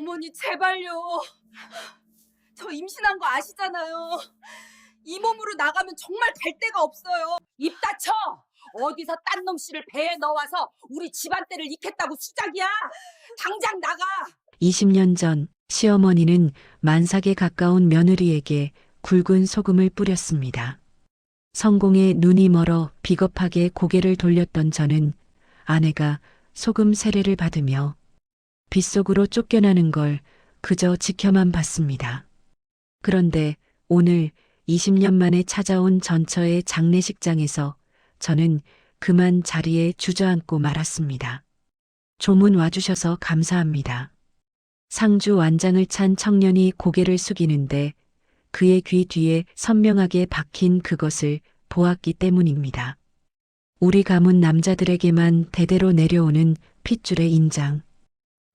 어머니 제발요. 저 임신한 거 아시잖아요. 이 몸으로 나가면 정말 갈 데가 없어요. 입 닥쳐! 어디서 딴 놈 씨를 배에 넣어와서 우리 집안대를 익혔다고 수작이야? 당장 나가! 20년 전 시어머니는 만삭에 가까운 며느리에게 굵은 소금을 뿌렸습니다. 성공에 눈이 멀어 비겁하게 고개를 돌렸던 저는 아내가 소금 세례를 받으며 빗속으로 쫓겨나는 걸 그저 지켜만 봤습니다. 그런데 오늘 20년 만에 찾아온 전처의 장례식장에서 저는 그만 자리에 주저앉고 말았습니다. 조문 와주셔서 감사합니다. 상주 완장을 찬 청년이 고개를 숙이는데 그의 귀 뒤에 선명하게 박힌 그것을 보았기 때문입니다. 우리 가문 남자들에게만 대대로 내려오는 핏줄의 인장.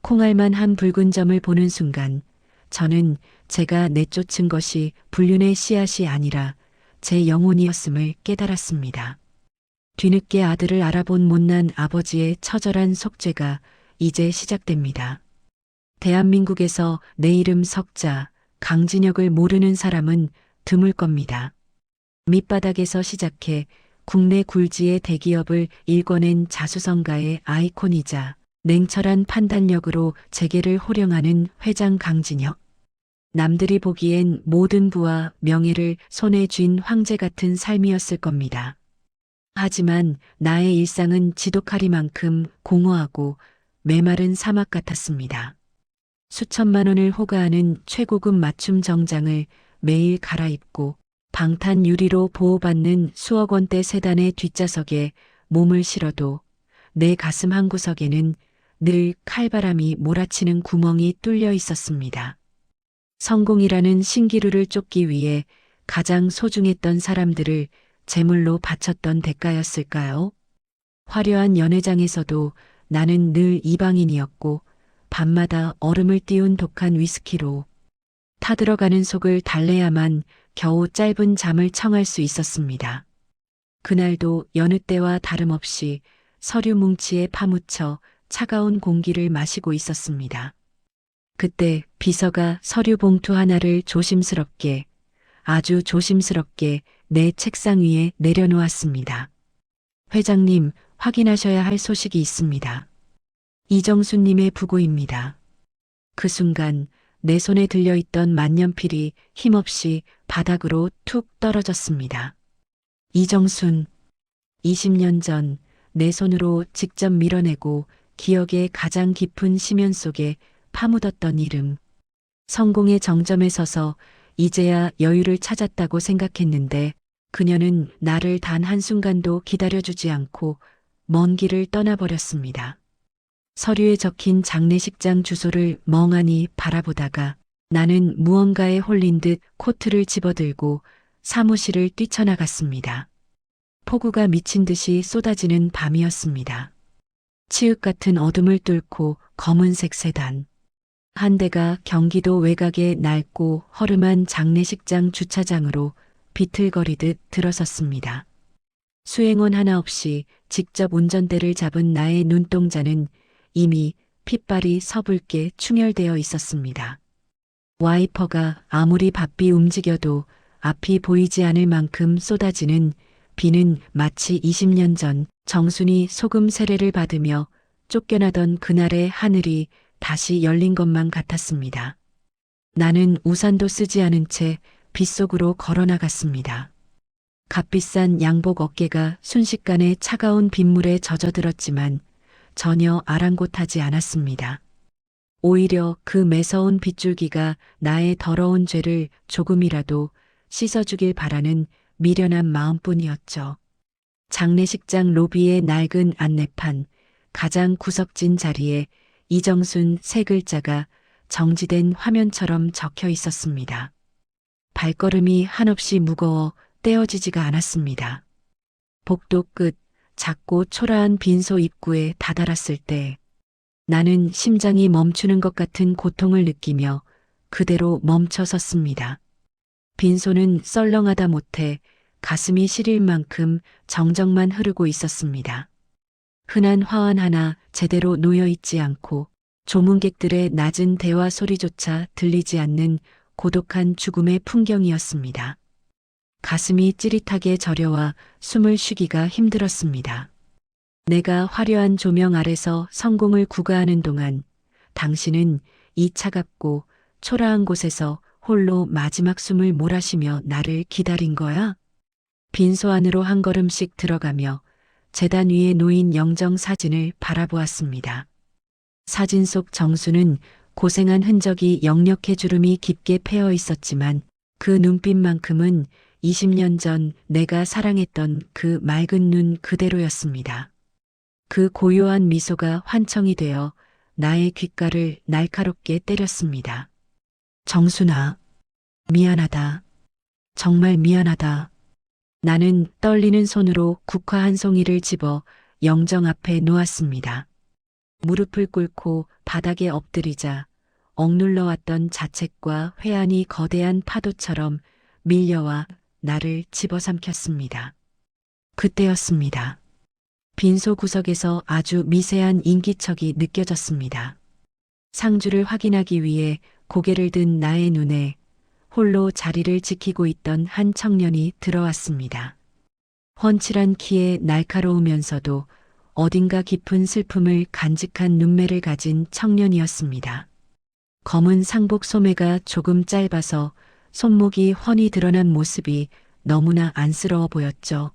콩알만 한 붉은 점을 보는 순간 저는 제가 내쫓은 것이 불륜의 씨앗이 아니라 제 영혼이었음을 깨달았습니다. 뒤늦게 아들을 알아본 못난 아버지의 처절한 속죄가 이제 시작됩니다. 대한민국에서 내 이름 석자, 강진혁을 모르는 사람은 드물 겁니다. 밑바닥에서 시작해 국내 굴지의 대기업을 일궈낸 자수성가의 아이콘이자 냉철한 판단력으로 재계를 호령하는 회장 강진혁. 남들이 보기엔 모든 부와 명예를 손에 쥔 황제 같은 삶이었을 겁니다. 하지만 나의 일상은 지독하리만큼 공허하고 메마른 사막 같았습니다. 수천만 원을 호가하는 최고급 맞춤 정장을 매일 갈아입고 방탄 유리로 보호받는 수억 원대 세단의 뒷좌석에 몸을 실어도 내 가슴 한구석에는 늘 칼바람이 몰아치는 구멍이 뚫려 있었습니다. 성공이라는 신기루를 쫓기 위해 가장 소중했던 사람들을 제물로 바쳤던 대가였을까요? 화려한 연회장에서도 나는 늘 이방인이었고 밤마다 얼음을 띄운 독한 위스키로 타들어가는 속을 달래야만 겨우 짧은 잠을 청할 수 있었습니다. 그날도 여느 때와 다름없이 서류 뭉치에 파묻혀 차가운 공기를 마시고 있었습니다. 그때 비서가 서류 봉투 하나를 조심스럽게, 아주 조심스럽게 내 책상 위에 내려놓았습니다. 회장님, 확인하셔야 할 소식이 있습니다. 이정수님의 부고입니다. 그 순간 내 손에 들려있던 만년필이 힘없이 바닥으로 툭 떨어졌습니다. 이정순, 20년 전 내 손으로 직접 밀어내고 기억의 가장 깊은 심연 속에 파묻었던 이름. 성공의 정점에 서서 이제야 여유를 찾았다고 생각했는데 그녀는 나를 단 한순간도 기다려주지 않고 먼 길을 떠나버렸습니다. 서류에 적힌 장례식장 주소를 멍하니 바라보다가 나는 무언가에 홀린 듯 코트를 집어들고 사무실을 뛰쳐나갔습니다. 폭우가 미친 듯이 쏟아지는 밤이었습니다. 치읓 같은 어둠을 뚫고 검은색 세단. 한 대가 경기도 외곽의 낡고 허름한 장례식장 주차장으로 비틀거리듯 들어섰습니다. 수행원 하나 없이 직접 운전대를 잡은 나의 눈동자는 이미 핏발이 서붉게 충혈되어 있었습니다. 와이퍼가 아무리 바삐 움직여도 앞이 보이지 않을 만큼 쏟아지는 비는 마치 20년 전 정순이 소금 세례를 받으며 쫓겨나던 그날의 하늘이 다시 열린 것만 같았습니다. 나는 우산도 쓰지 않은 채 빗속으로 걸어나갔습니다. 값비싼 양복 어깨가 순식간에 차가운 빗물에 젖어들었지만 전혀 아랑곳하지 않았습니다. 오히려 그 매서운 빗줄기가 나의 더러운 죄를 조금이라도 씻어주길 바라는 미련한 마음뿐이었죠. 장례식장 로비의 낡은 안내판, 가장 구석진 자리에 이정순 세 글자가 정지된 화면처럼 적혀 있었습니다. 발걸음이 한없이 무거워 떼어지지가 않았습니다. 복도 끝 작고 초라한 빈소 입구에 다다랐을 때 나는 심장이 멈추는 것 같은 고통을 느끼며 그대로 멈춰 섰습니다. 빈소는 썰렁하다 못해 가슴이 시릴 만큼 정적만 흐르고 있었습니다. 흔한 화환 하나 제대로 놓여 있지 않고 조문객들의 낮은 대화 소리조차 들리지 않는 고독한 죽음의 풍경이었습니다. 가슴이 찌릿하게 저려와 숨을 쉬기가 힘들었습니다. 내가 화려한 조명 아래서 성공을 구가하는 동안 당신은 이 차갑고 초라한 곳에서 홀로 마지막 숨을 몰아쉬며 나를 기다린 거야? 빈소 안으로 한 걸음씩 들어가며 재단 위에 놓인 영정 사진을 바라보았습니다. 사진 속 정수는 고생한 흔적이 역력해 주름이 깊게 패어 있었지만 그 눈빛만큼은 20년 전 내가 사랑했던 그 맑은 눈 그대로였습니다. 그 고요한 미소가 환청이 되어 나의 귓가를 날카롭게 때렸습니다. 정순아, 미안하다. 정말 미안하다. 나는 떨리는 손으로 국화 한 송이를 집어 영정 앞에 놓았습니다. 무릎을 꿇고 바닥에 엎드리자 억눌러 왔던 자책과 회한이 거대한 파도처럼 밀려와 나를 집어삼켰습니다. 그때였습니다. 빈소 구석에서 아주 미세한 인기척이 느껴졌습니다. 상주를 확인하기 위해 고개를 든 나의 눈에 홀로 자리를 지키고 있던 한 청년이 들어왔습니다. 훤칠한 키에 날카로우면서도 어딘가 깊은 슬픔을 간직한 눈매를 가진 청년이었습니다. 검은 상복 소매가 조금 짧아서 손목이 훤히 드러난 모습이 너무나 안쓰러워 보였죠.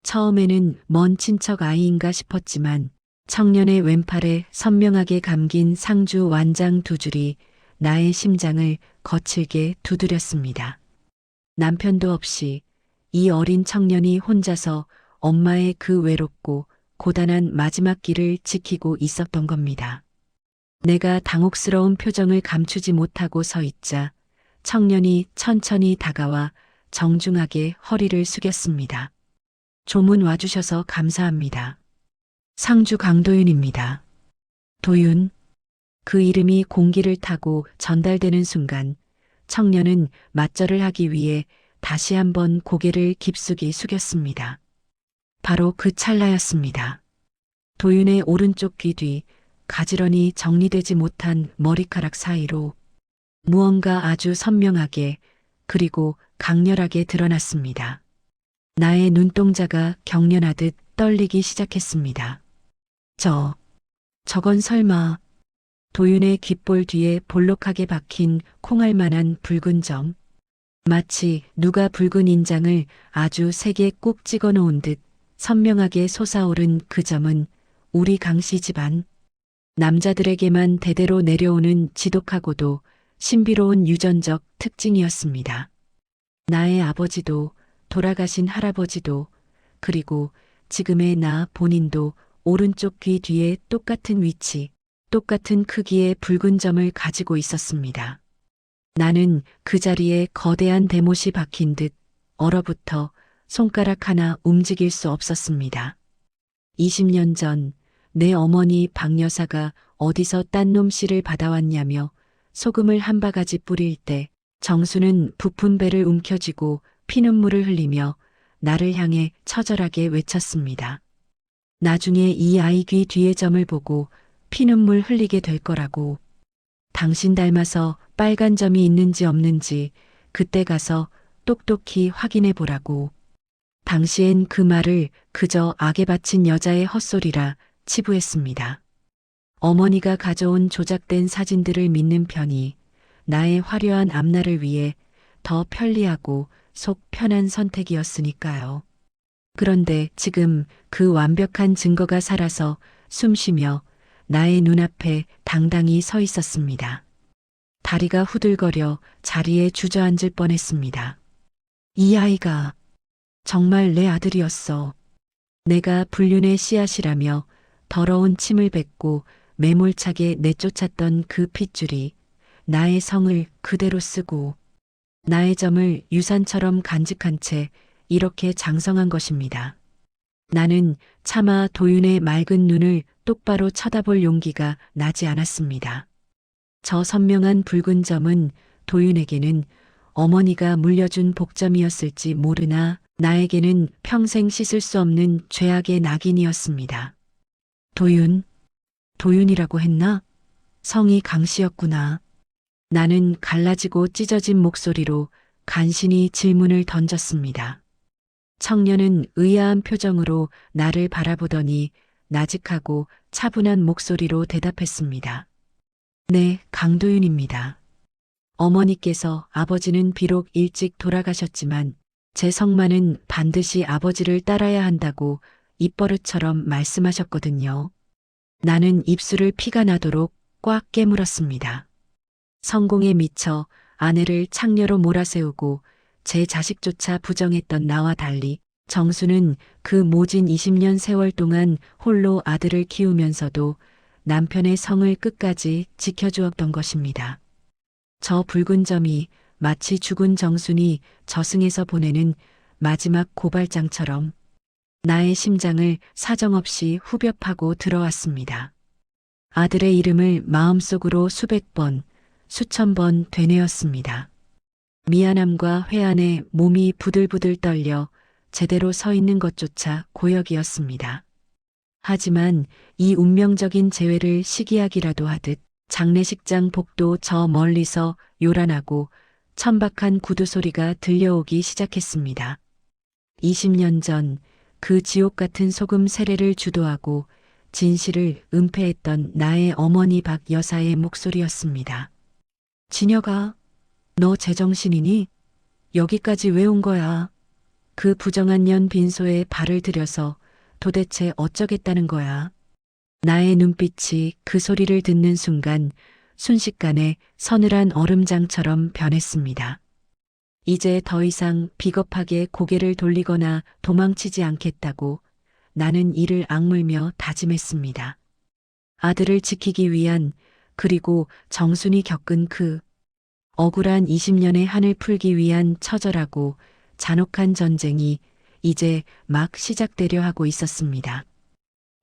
처음에는 먼 친척 아이인가 싶었지만 청년의 왼팔에 선명하게 감긴 상주 완장 두 줄이 나의 심장을 거칠게 두드렸습니다. 남편도 없이 이 어린 청년이 혼자서 엄마의 그 외롭고 고단한 마지막 길을 지키고 있었던 겁니다. 내가 당혹스러운 표정을 감추지 못하고 서 있자 청년이 천천히 다가와 정중하게 허리를 숙였습니다. 조문 와주셔서 감사합니다. 상주 강도윤입니다. 도윤. 그 이름이 공기를 타고 전달되는 순간 청년은 맞절을 하기 위해 다시 한번 고개를 깊숙이 숙였습니다. 바로 그 찰나였습니다. 도윤의 오른쪽 귀 뒤 가지런히 정리되지 못한 머리카락 사이로 무언가 아주 선명하게 그리고 강렬하게 드러났습니다. 나의 눈동자가 경련하듯 떨리기 시작했습니다. 저건 설마 도윤의 귓볼 뒤에 볼록하게 박힌 콩알만한 붉은 점. 마치 누가 붉은 인장을 아주 세게 꾹 찍어 놓은 듯 선명하게 솟아오른 그 점은 우리 강씨 집안 남자들에게만 대대로 내려오는 지독하고도 신비로운 유전적 특징이었습니다. 나의 아버지도 돌아가신 할아버지도 그리고 지금의 나 본인도 오른쪽 귀 뒤에 똑같은 위치, 똑같은 크기의 붉은 점을 가지고 있었습니다. 나는 그 자리에 거대한 대못이 박힌 듯 얼어붙어 손가락 하나 움직일 수 없었습니다. 20년 전 내 어머니 박 여사가 어디서 딴 놈 씨를 받아왔냐며 소금을 한 바가지 뿌릴 때 정수는 부푼 배를 움켜쥐고 피눈물을 흘리며 나를 향해 처절하게 외쳤습니다. 나중에 이 아이 귀 뒤의 점을 보고 피눈물 흘리게 될 거라고. 당신 닮아서 빨간 점이 있는지 없는지 그때 가서 똑똑히 확인해 보라고. 당시엔 그 말을 그저 악에 바친 여자의 헛소리라 치부했습니다. 어머니가 가져온 조작된 사진들을 믿는 편이 나의 화려한 앞날을 위해 더 편리하고 속 편한 선택이었으니까요. 그런데 지금 그 완벽한 증거가 살아서 숨쉬며 나의 눈앞에 당당히 서 있었습니다. 다리가 후들거려 자리에 주저앉을 뻔했습니다. 이 아이가 정말 내 아들이었어. 내가 불륜의 씨앗이라며 더러운 침을 뱉고 매몰차게 내쫓았던 그 핏줄이 나의 성을 그대로 쓰고 나의 점을 유산처럼 간직한 채 이렇게 장성한 것입니다. 나는 차마 도윤의 맑은 눈을 똑바로 쳐다볼 용기가 나지 않았습니다. 저 선명한 붉은 점은 도윤에게는 어머니가 물려준 복점이었을지 모르나 나에게는 평생 씻을 수 없는 죄악의 낙인이었습니다. 도윤이라고 했나? 성이 강 씨였구나. 나는 갈라지고 찢어진 목소리로 간신히 질문을 던졌습니다. 청년은 의아한 표정으로 나를 바라보더니 나직하고 차분한 목소리로 대답했습니다. 네, 강도윤입니다. 어머니께서 아버지는 비록 일찍 돌아가셨지만 제 성만은 반드시 아버지를 따라야 한다고 입버릇처럼 말씀하셨거든요. 나는 입술을 피가 나도록 꽉 깨물었습니다. 성공에 미쳐 아내를 창녀로 몰아세우고 제 자식조차 부정했던 나와 달리 정수는 그 모진 20년 세월 동안 홀로 아들을 키우면서도 남편의 성을 끝까지 지켜주었던 것입니다. 저 붉은 점이 마치 죽은 정순이 저승에서 보내는 마지막 고발장처럼 나의 심장을 사정없이 후벼 파고 들어왔습니다. 아들의 이름을 마음속으로 수백 번, 수천 번 되뇌었습니다. 미안함과 회한에 몸이 부들부들 떨려 제대로 서 있는 것조차 고역이었습니다. 하지만 이 운명적인 재회를 시기하기라도 하듯 장례식장 복도 저 멀리서 요란하고 천박한 구두 소리가 들려오기 시작했습니다. 20년 전 그 지옥 같은 소금 세례를 주도하고 진실을 은폐했던 나의 어머니 박 여사의 목소리였습니다. 진혁아, 너 제정신이니? 여기까지 왜 온 거야? 그 부정한 년 빈소에 발을 들여서 도대체 어쩌겠다는 거야? 나의 눈빛이 그 소리를 듣는 순간 순식간에 서늘한 얼음장처럼 변했습니다. 이제 더 이상 비겁하게 고개를 돌리거나 도망치지 않겠다고 나는 이를 악물며 다짐했습니다. 아들을 지키기 위한, 그리고 정순이 겪은 그 억울한 20년의 한을 풀기 위한 처절하고 잔혹한 전쟁이 이제 막 시작되려 하고 있었습니다.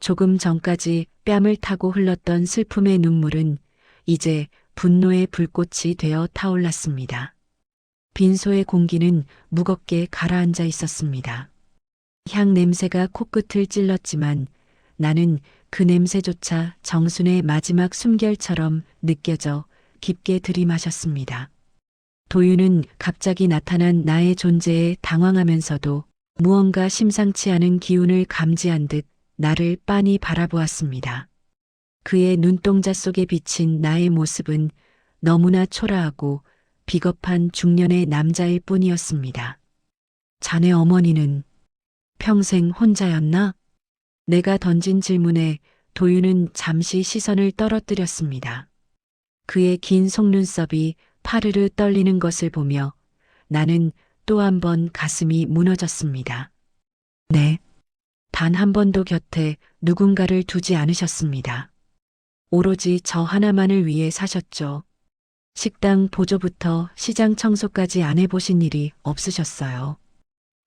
조금 전까지 뺨을 타고 흘렀던 슬픔의 눈물은 이제 분노의 불꽃이 되어 타올랐습니다. 빈소의 공기는 무겁게 가라앉아 있었습니다. 향 냄새가 코끝을 찔렀지만 나는 그 냄새조차 정순의 마지막 숨결처럼 느껴져 깊게 들이마셨습니다. 도윤은 갑자기 나타난 나의 존재에 당황하면서도 무언가 심상치 않은 기운을 감지한 듯 나를 빤히 바라보았습니다. 그의 눈동자 속에 비친 나의 모습은 너무나 초라하고 비겁한 중년의 남자일 뿐이었습니다. 자네 어머니는 평생 혼자였나? 내가 던진 질문에 도윤은 잠시 시선을 떨어뜨렸습니다. 그의 긴 속눈썹이 파르르 떨리는 것을 보며 나는 또 한 번 가슴이 무너졌습니다. 네, 단 한 번도 곁에 누군가를 두지 않으셨습니다. 오로지 저 하나만을 위해 사셨죠. 식당 보조부터 시장 청소까지 안 해보신 일이 없으셨어요.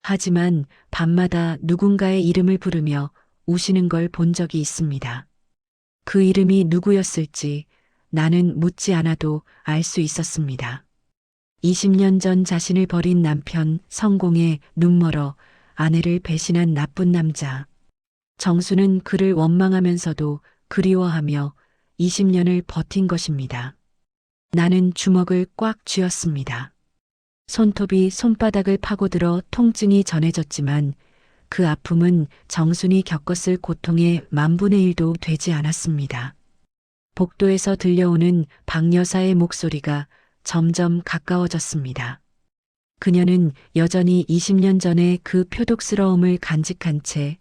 하지만 밤마다 누군가의 이름을 부르며 우시는 걸 본 적이 있습니다. 그 이름이 누구였을지 나는 묻지 않아도 알 수 있었습니다. 20년 전 자신을 버린 남편 성공에 눈멀어 아내를 배신한 나쁜 남자. 정수는 그를 원망하면서도 그리워하며 20년을 버틴 것입니다. 나는 주먹을 꽉 쥐었습니다. 손톱이 손바닥을 파고들어 통증이 전해졌지만 그 아픔은 정순이 겪었을 고통의 10,000분의 1도 되지 않았습니다. 복도에서 들려오는 박 여사의 목소리가 점점 가까워졌습니다. 그녀는 여전히 20년 전의 그 표독스러움을 간직한 채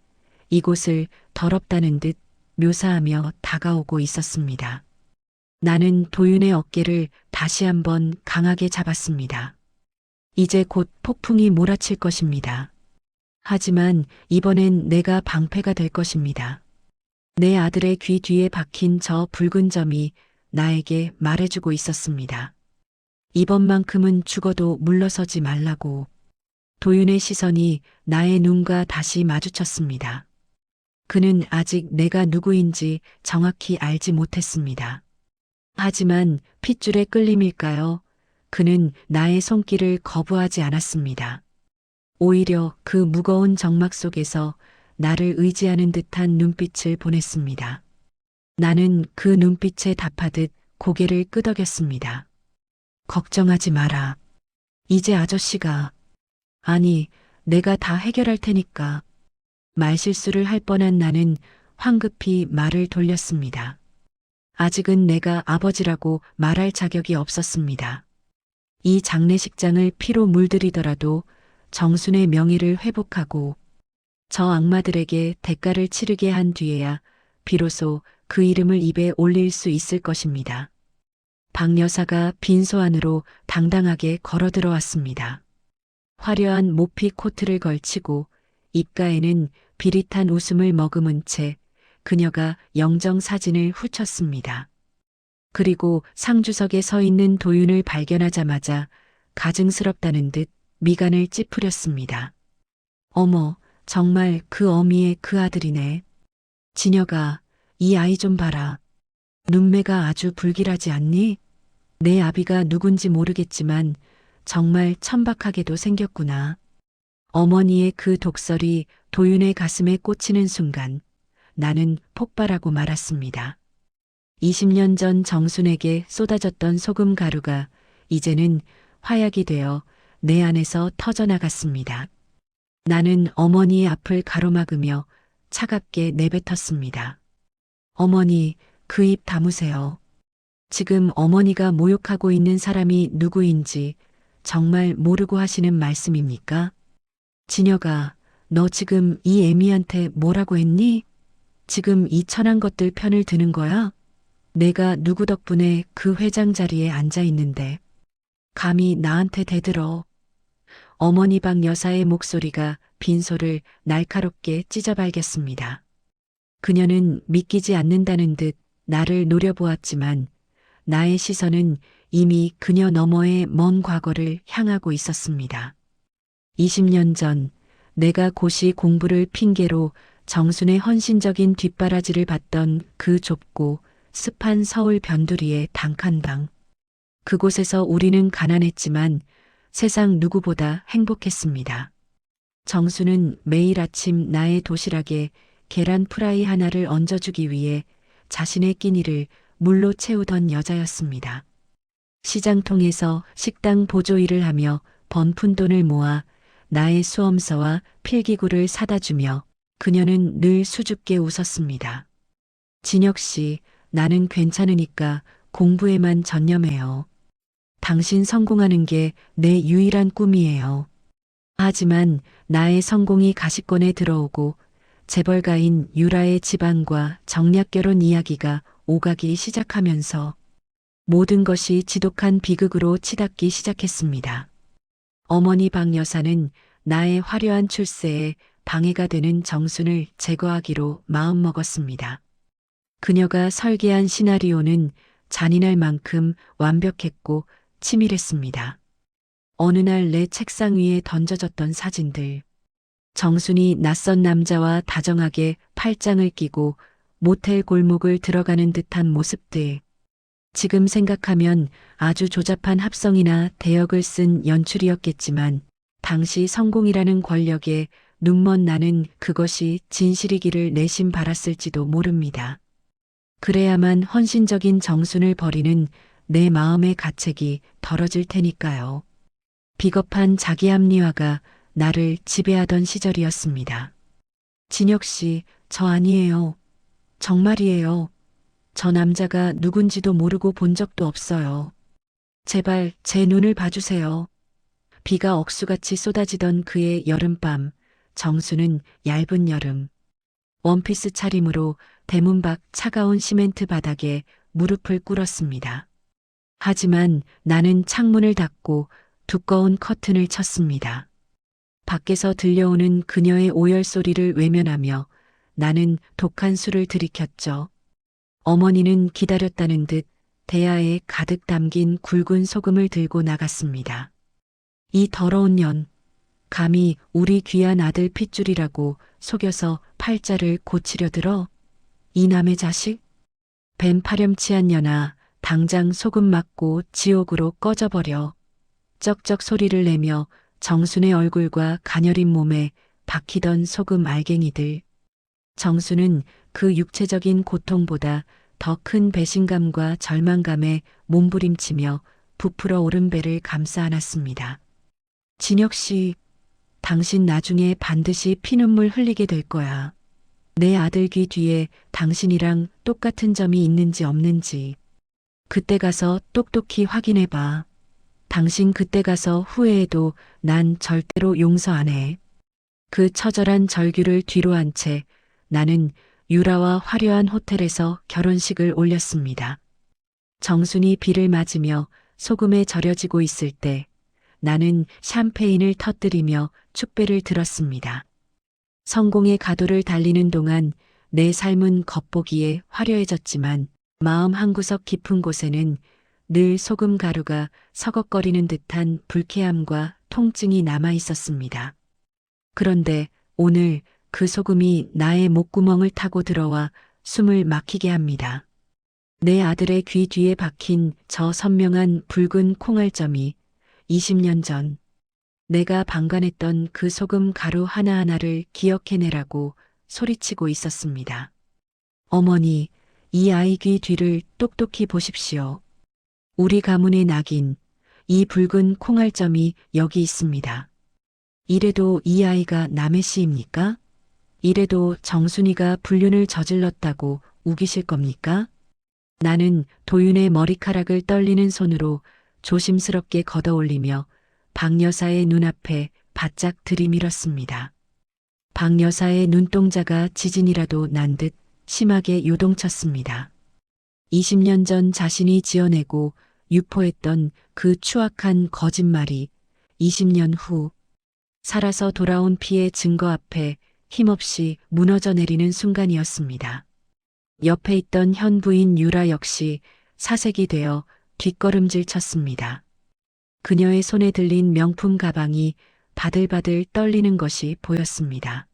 이곳을 더럽다는 듯 묘사하며 다가오고 있었습니다. 나는 도윤의 어깨를 다시 한번 강하게 잡았습니다. 이제 곧 폭풍이 몰아칠 것입니다. 하지만 이번엔 내가 방패가 될 것입니다. 내 아들의 귀 뒤에 박힌 저 붉은 점이 나에게 말해주고 있었습니다. 이번만큼은 죽어도 물러서지 말라고. 도윤의 시선이 나의 눈과 다시 마주쳤습니다. 그는 아직 내가 누구인지 정확히 알지 못했습니다. 하지만 핏줄의 끌림일까요? 그는 나의 손길을 거부하지 않았습니다. 오히려 그 무거운 정막 속에서 나를 의지하는 듯한 눈빛을 보냈습니다. 나는 그 눈빛에 답하듯 고개를 끄덕였습니다. 걱정하지 마라. 이제 아저씨가, 아니, 내가 다 해결할 테니까. 말실수를 할 뻔한 나는 황급히 말을 돌렸습니다. 아직은 내가 아버지라고 말할 자격이 없었습니다. 이 장례식장을 피로 물들이더라도 정순의 명예를 회복하고 저 악마들에게 대가를 치르게 한 뒤에야 비로소 그 이름을 입에 올릴 수 있을 것입니다. 박 여사가 빈소 안으로 당당하게 걸어 들어왔습니다. 화려한 모피 코트를 걸치고 입가에는 비릿한 웃음을 머금은 채 그녀가 영정 사진을 훔쳤습니다. 그리고 상주석에 서 있는 도윤을 발견하자마자 가증스럽다는 듯 미간을 찌푸렸습니다. 어머, 정말 그 어미의 그 아들이네. 진여가, 이 아이 좀 봐라. 눈매가 아주 불길하지 않니? 내 아비가 누군지 모르겠지만 정말 천박하게도 생겼구나. 어머니의 그 독설이 도윤의 가슴에 꽂히는 순간 나는 폭발하고 말았습니다. 20년 전 정순에게 쏟아졌던 소금 가루가 이제는 화약이 되어 내 안에서 터져나갔습니다. 나는 어머니의 앞을 가로막으며 차갑게 내뱉었습니다. 어머니, 그 입 다무세요. 지금 어머니가 모욕하고 있는 사람이 누구인지 정말 모르고 하시는 말씀입니까? 진여가, 너 지금 이 애미한테 뭐라고 했니? 지금 이 천한 것들 편을 드는 거야? 내가 누구 덕분에 그 회장 자리에 앉아 있는데 감히 나한테 대들어. 어머니 박 여사의 목소리가 빈소를 날카롭게 찢어발겼습니다. 그녀는 믿기지 않는다는 듯 나를 노려보았지만 나의 시선은 이미 그녀 너머의 먼 과거를 향하고 있었습니다. 20년 전 내가 고시 공부를 핑계로 정순의 헌신적인 뒷바라지를 받던 그 좁고 습한 서울 변두리의 단칸방. 그곳에서 우리는 가난했지만 세상 누구보다 행복했습니다. 정수는 매일 아침 나의 도시락에 계란 프라이 하나를 얹어주기 위해 자신의 끼니를 물로 채우던 여자였습니다. 시장통에서 식당 보조 일을 하며 번 푼돈을 모아 나의 수험서와 필기구를 사다 주며 그녀는 늘 수줍게 웃었습니다. 진혁 씨, 나는 괜찮으니까 공부에만 전념해요. 당신 성공하는 게 내 유일한 꿈이에요. 하지만 나의 성공이 가시권에 들어오고 재벌가인 유라의 집안과 정략결혼 이야기가 오가기 시작하면서 모든 것이 지독한 비극으로 치닫기 시작했습니다. 어머니 박 여사는 나의 화려한 출세에 방해가 되는 정순을 제거하기로 마음먹었습니다. 그녀가 설계한 시나리오는 잔인할 만큼 완벽했고 치밀했습니다. 어느 날 내 책상 위에 던져졌던 사진들. 정순이 낯선 남자와 다정하게 팔짱을 끼고 모텔 골목을 들어가는 듯한 모습들. 지금 생각하면 아주 조잡한 합성이나 대역을 쓴 연출이었겠지만 당시 성공이라는 권력에 눈먼 나는 그것이 진실이기를 내심 바랐을지도 모릅니다. 그래야만 헌신적인 정순을 버리는 내 마음의 가책이 덜어질 테니까요. 비겁한 자기 합리화가 나를 지배하던 시절이었습니다. 진혁 씨, 저 아니에요. 정말이에요. 저 남자가 누군지도 모르고 본 적도 없어요. 제발 제 눈을 봐주세요. 비가 억수같이 쏟아지던 그의 여름밤, 정수는 얇은 여름. 원피스 차림으로 대문 밖 차가운 시멘트 바닥에 무릎을 꿇었습니다. 하지만 나는 창문을 닫고 두꺼운 커튼을 쳤습니다. 밖에서 들려오는 그녀의 오열 소리를 외면하며 나는 독한 술을 들이켰죠. 어머니는 기다렸다는 듯 대야에 가득 담긴 굵은 소금을 들고 나갔습니다. 이 더러운 년, 감히 우리 귀한 아들 핏줄이라고 속여서 팔자를 고치려 들어? 이 남의 자식? 뱀 파렴치한 년아, 당장 소금 맞고 지옥으로 꺼져버려. 쩍쩍 소리를 내며 정순의 얼굴과 가녀린 몸에 박히던 소금 알갱이들. 정수는 그 육체적인 고통보다 더 큰 배신감과 절망감에 몸부림치며 부풀어 오른 배를 감싸 안았습니다. 진혁 씨, 당신 나중에 반드시 피눈물 흘리게 될 거야. 내 아들 귀 뒤에 당신이랑 똑같은 점이 있는지 없는지 그때 가서 똑똑히 확인해 봐. 당신 그때 가서 후회해도 난 절대로 용서 안 해. 그 처절한 절규를 뒤로 한 채 나는 유라와 화려한 호텔에서 결혼식을 올렸습니다. 정순이 비를 맞으며 소금에 절여지고 있을 때 나는 샴페인을 터뜨리며 축배를 들었습니다. 성공의 가도를 달리는 동안 내 삶은 겉보기에 화려해졌지만 마음 한구석 깊은 곳에는 늘 소금 가루가 서걱거리는 듯한 불쾌함과 통증이 남아 있었습니다. 그런데 오늘 그 소금이 나의 목구멍을 타고 들어와 숨을 막히게 합니다. 내 아들의 귀 뒤에 박힌 저 선명한 붉은 콩알점이 20년 전 내가 방관했던 그 소금 가루 하나하나를 기억해내라고 소리치고 있었습니다. 어머니, 이 아이 귀 뒤를 똑똑히 보십시오. 우리 가문의 낙인, 이 붉은 콩알점이 여기 있습니다. 이래도 이 아이가 남의 씨입니까? 이래도 정순이가 불륜을 저질렀다고 우기실 겁니까? 나는 도윤의 머리카락을 떨리는 손으로 조심스럽게 걷어올리며 박 여사의 눈앞에 바짝 들이밀었습니다. 박 여사의 눈동자가 지진이라도 난 듯 심하게 요동쳤습니다. 20년 전 자신이 지어내고 유포했던 그 추악한 거짓말이 20년 후 살아서 돌아온 피의 증거 앞에 힘없이 무너져 내리는 순간이었습니다. 옆에 있던 현 부인 유라 역시 사색이 되어 뒷걸음질 쳤습니다. 그녀의 손에 들린 명품 가방이 바들바들 떨리는 것이 보였습니다.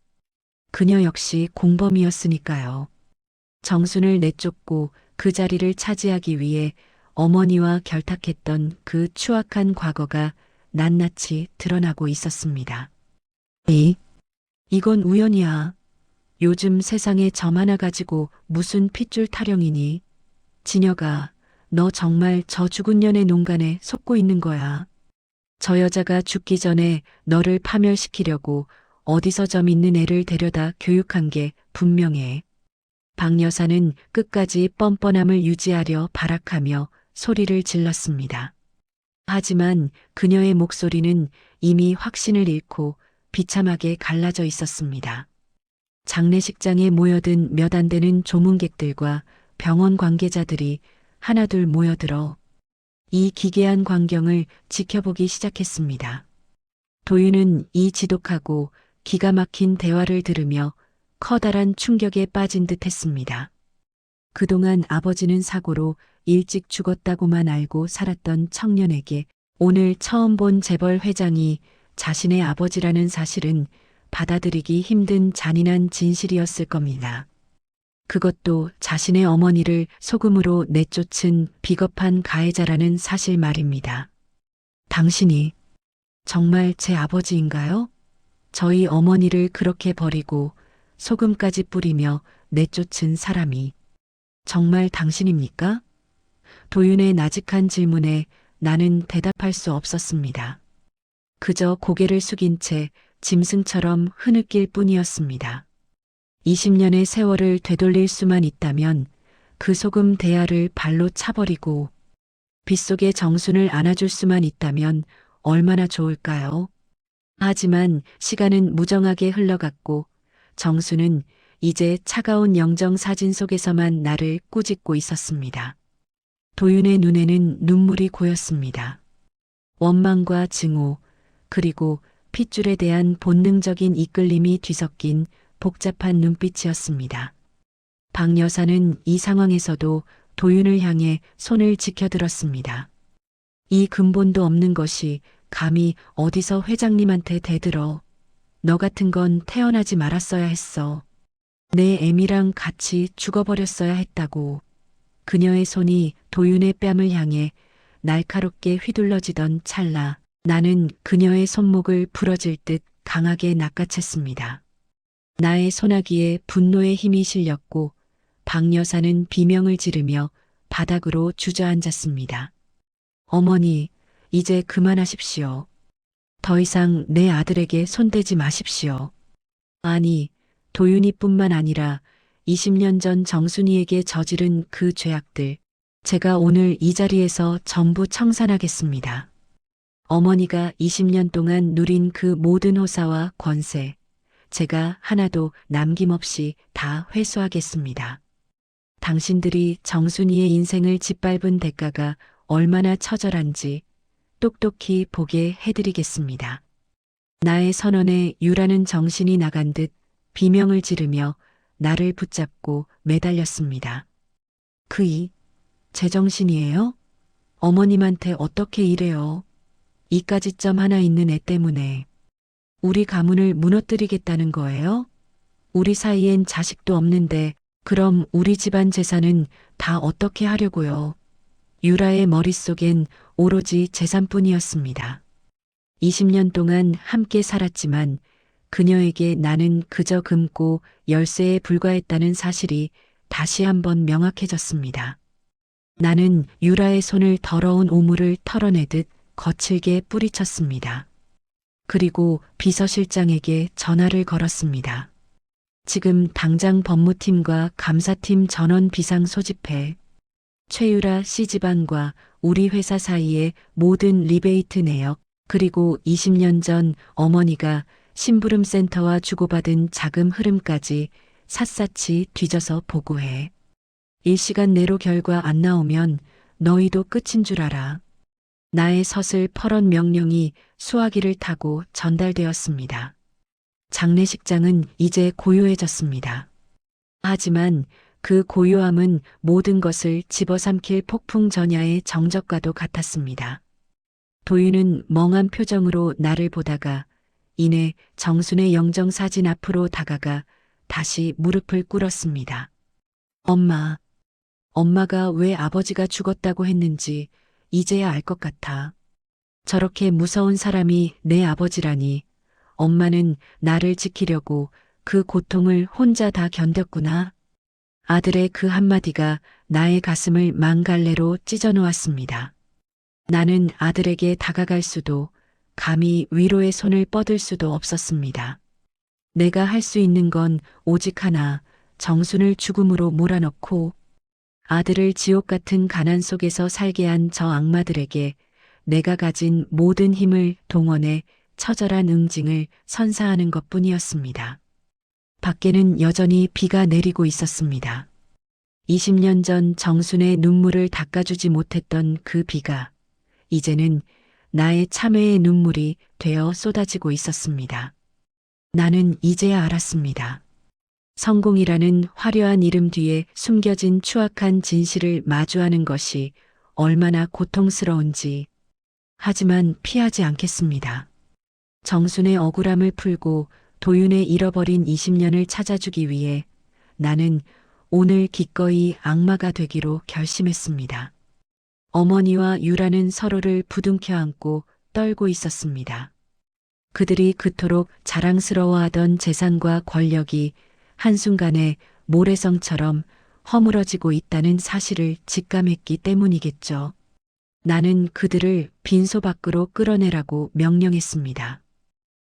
그녀 역시 공범이었으니까요. 정순을 내쫓고 그 자리를 차지하기 위해 어머니와 결탁했던 그 추악한 과거가 낱낱이 드러나고 있었습니다. 이건 우연이야. 요즘 세상에 점 하나 가지고 무슨 핏줄 타령이니? 진혁아, 너 정말 저 죽은 년의 농간에 속고 있는 거야. 저 여자가 죽기 전에 너를 파멸시키려고 어디서 점 있는 애를 데려다 교육한 게 분명해. 박 여사는 끝까지 뻔뻔함을 유지하려 발악하며 소리를 질렀습니다. 하지만 그녀의 목소리는 이미 확신을 잃고 비참하게 갈라져 있었습니다. 장례식장에 모여든 몇 안 되는 조문객들과 병원 관계자들이 하나둘 모여들어 이 기괴한 광경을 지켜보기 시작했습니다. 도윤은 이 지독하고 기가 막힌 대화를 들으며 커다란 충격에 빠진 듯 했습니다. 그동안 아버지는 사고로 일찍 죽었다고만 알고 살았던 청년에게 오늘 처음 본 재벌 회장이 자신의 아버지라는 사실은 받아들이기 힘든 잔인한 진실이었을 겁니다. 그것도 자신의 어머니를 소금으로 내쫓은 비겁한 가해자라는 사실 말입니다. 당신이 정말 제 아버지인가요? 저희 어머니를 그렇게 버리고 소금까지 뿌리며 내쫓은 사람이 정말 당신입니까? 도윤의 나직한 질문에 나는 대답할 수 없었습니다. 그저 고개를 숙인 채 짐승처럼 흐느낄 뿐이었습니다. 20년의 세월을 되돌릴 수만 있다면 그 소금 대야를 발로 차버리고 빗속에 정순을 안아줄 수만 있다면 얼마나 좋을까요? 하지만 시간은 무정하게 흘러갔고 정순은 이제 차가운 영정 사진 속에서만 나를 꾸짖고 있었습니다. 도윤의 눈에는 눈물이 고였습니다. 원망과 증오, 그리고 핏줄에 대한 본능적인 이끌림이 뒤섞인 복잡한 눈빛이었습니다. 박 여사는 이 상황에서도 도윤을 향해 손을 지켜들었습니다. 이 근본도 없는 것이 감히 어디서 회장님한테 대들어. 너 같은 건 태어나지 말았어야 했어. 내 애미랑 같이 죽어버렸어야 했다고. 그녀의 손이 도윤의 뺨을 향해 날카롭게 휘둘러지던 찰나 나는 그녀의 손목을 부러질 듯 강하게 낚아챘습니다. 나의 소나기에 분노의 힘이 실렸고 박 여사는 비명을 지르며 바닥으로 주저앉았습니다. 어머니, 이제 그만하십시오. 더 이상 내 아들에게 손대지 마십시오. 아니, 도윤이뿐만 아니라 20년 전 정순이에게 저지른 그 죄악들, 제가 오늘 이 자리에서 전부 청산하겠습니다. 어머니가 20년 동안 누린 그 모든 호사와 권세, 제가 하나도 남김없이 다 회수하겠습니다. 당신들이 정순이의 인생을 짓밟은 대가가 얼마나 처절한지 똑똑히 보게 해드리겠습니다. 나의 선언에 유라는 정신이 나간 듯 비명을 지르며 나를 붙잡고 매달렸습니다. 제정신이에요? 어머님한테 어떻게 이래요? 이까짓 하나 있는 애 때문에 우리 가문을 무너뜨리겠다는 거예요? 우리 사이엔 자식도 없는데 그럼 우리 집안 재산은 다 어떻게 하려고요? 유라의 머릿속엔 오로지 재산뿐이었습니다. 20년 동안 함께 살았지만 그녀에게 나는 그저 금고 열쇠에 불과했다는 사실이 다시 한번 명확해졌습니다. 나는 유라의 손을 더러운 오물을 털어내듯 거칠게 뿌리쳤습니다. 그리고 비서실장에게 전화를 걸었습니다. 지금 당장 법무팀과 감사팀 전원 비상 소집해 최유라 씨 집안과 우리 회사 사이의 모든 리베이트 내역, 그리고 20년 전 어머니가 심부름센터와 주고받은 자금 흐름까지 샅샅이 뒤져서 보고해. 1시간 내로 결과 안 나오면 너희도 끝인 줄 알아. 나의 서슬퍼런 명령이 수화기를 타고 전달되었습니다. 장례식장은 이제 고요해졌습니다. 하지만 그 고요함은 모든 것을 집어삼킬 폭풍 전야의 정적과도 같았습니다. 도윤은 멍한 표정으로 나를 보다가 이내 정순의 영정사진 앞으로 다가가 다시 무릎을 꿇었습니다. 엄마가 왜 아버지가 죽었다고 했는지 이제야 알 것 같아. 저렇게 무서운 사람이 내 아버지라니. 엄마는 나를 지키려고 그 고통을 혼자 다 견뎠구나. 아들의 그 한마디가 나의 가슴을 망갈래로 찢어놓았습니다. 나는 아들에게 다가갈 수도, 감히 위로의 손을 뻗을 수도 없었습니다. 내가 할 수 있는 건 오직 하나, 정순을 죽음으로 몰아넣고 아들을 지옥 같은 가난 속에서 살게 한 저 악마들에게 내가 가진 모든 힘을 동원해 처절한 응징을 선사하는 것뿐이었습니다. 밖에는 여전히 비가 내리고 있었습니다. 20년 전 정순의 눈물을 닦아주지 못했던 그 비가 이제는 나의 참회의 눈물이 되어 쏟아지고 있었습니다. 나는 이제야 알았습니다. 성공이라는 화려한 이름 뒤에 숨겨진 추악한 진실을 마주하는 것이 얼마나 고통스러운지. 하지만 피하지 않겠습니다. 정순의 억울함을 풀고 도윤의 잃어버린 20년을 찾아주기 위해 나는 오늘 기꺼이 악마가 되기로 결심했습니다. 어머니와 유라는 서로를 부둥켜 안고 떨고 있었습니다. 그들이 그토록 자랑스러워하던 재산과 권력이 한순간에 모래성처럼 허물어지고 있다는 사실을 직감했기 때문이겠죠. 나는 그들을 빈소 밖으로 끌어내라고 명령했습니다.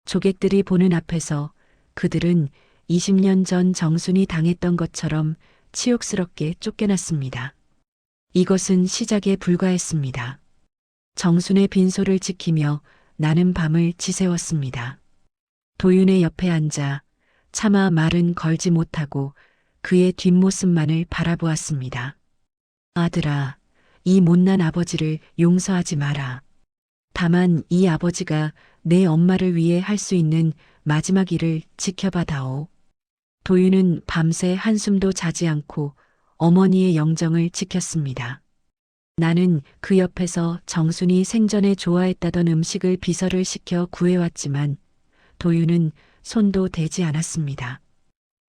조객들이 보는 앞에서 그들은 20년 전 정순이 당했던 것처럼 치욕스럽게 쫓겨났습니다. 이것은 시작에 불과했습니다. 정순의 빈소를 지키며 나는 밤을 지새웠습니다. 도윤의 옆에 앉아 차마 말은 걸지 못하고 그의 뒷모습만을 바라보았습니다. 아들아, 이 못난 아버지를 용서하지 마라. 다만 이 아버지가 내 엄마를 위해 할 수 있는 마지막 일을 지켜봐다오. 도윤은 밤새 한숨도 자지 않고 어머니의 영정을 지켰습니다. 나는 그 옆에서 정순이 생전에 좋아했다던 음식을 비서를 시켜 구해왔지만 도윤은 손도 대지 않았습니다.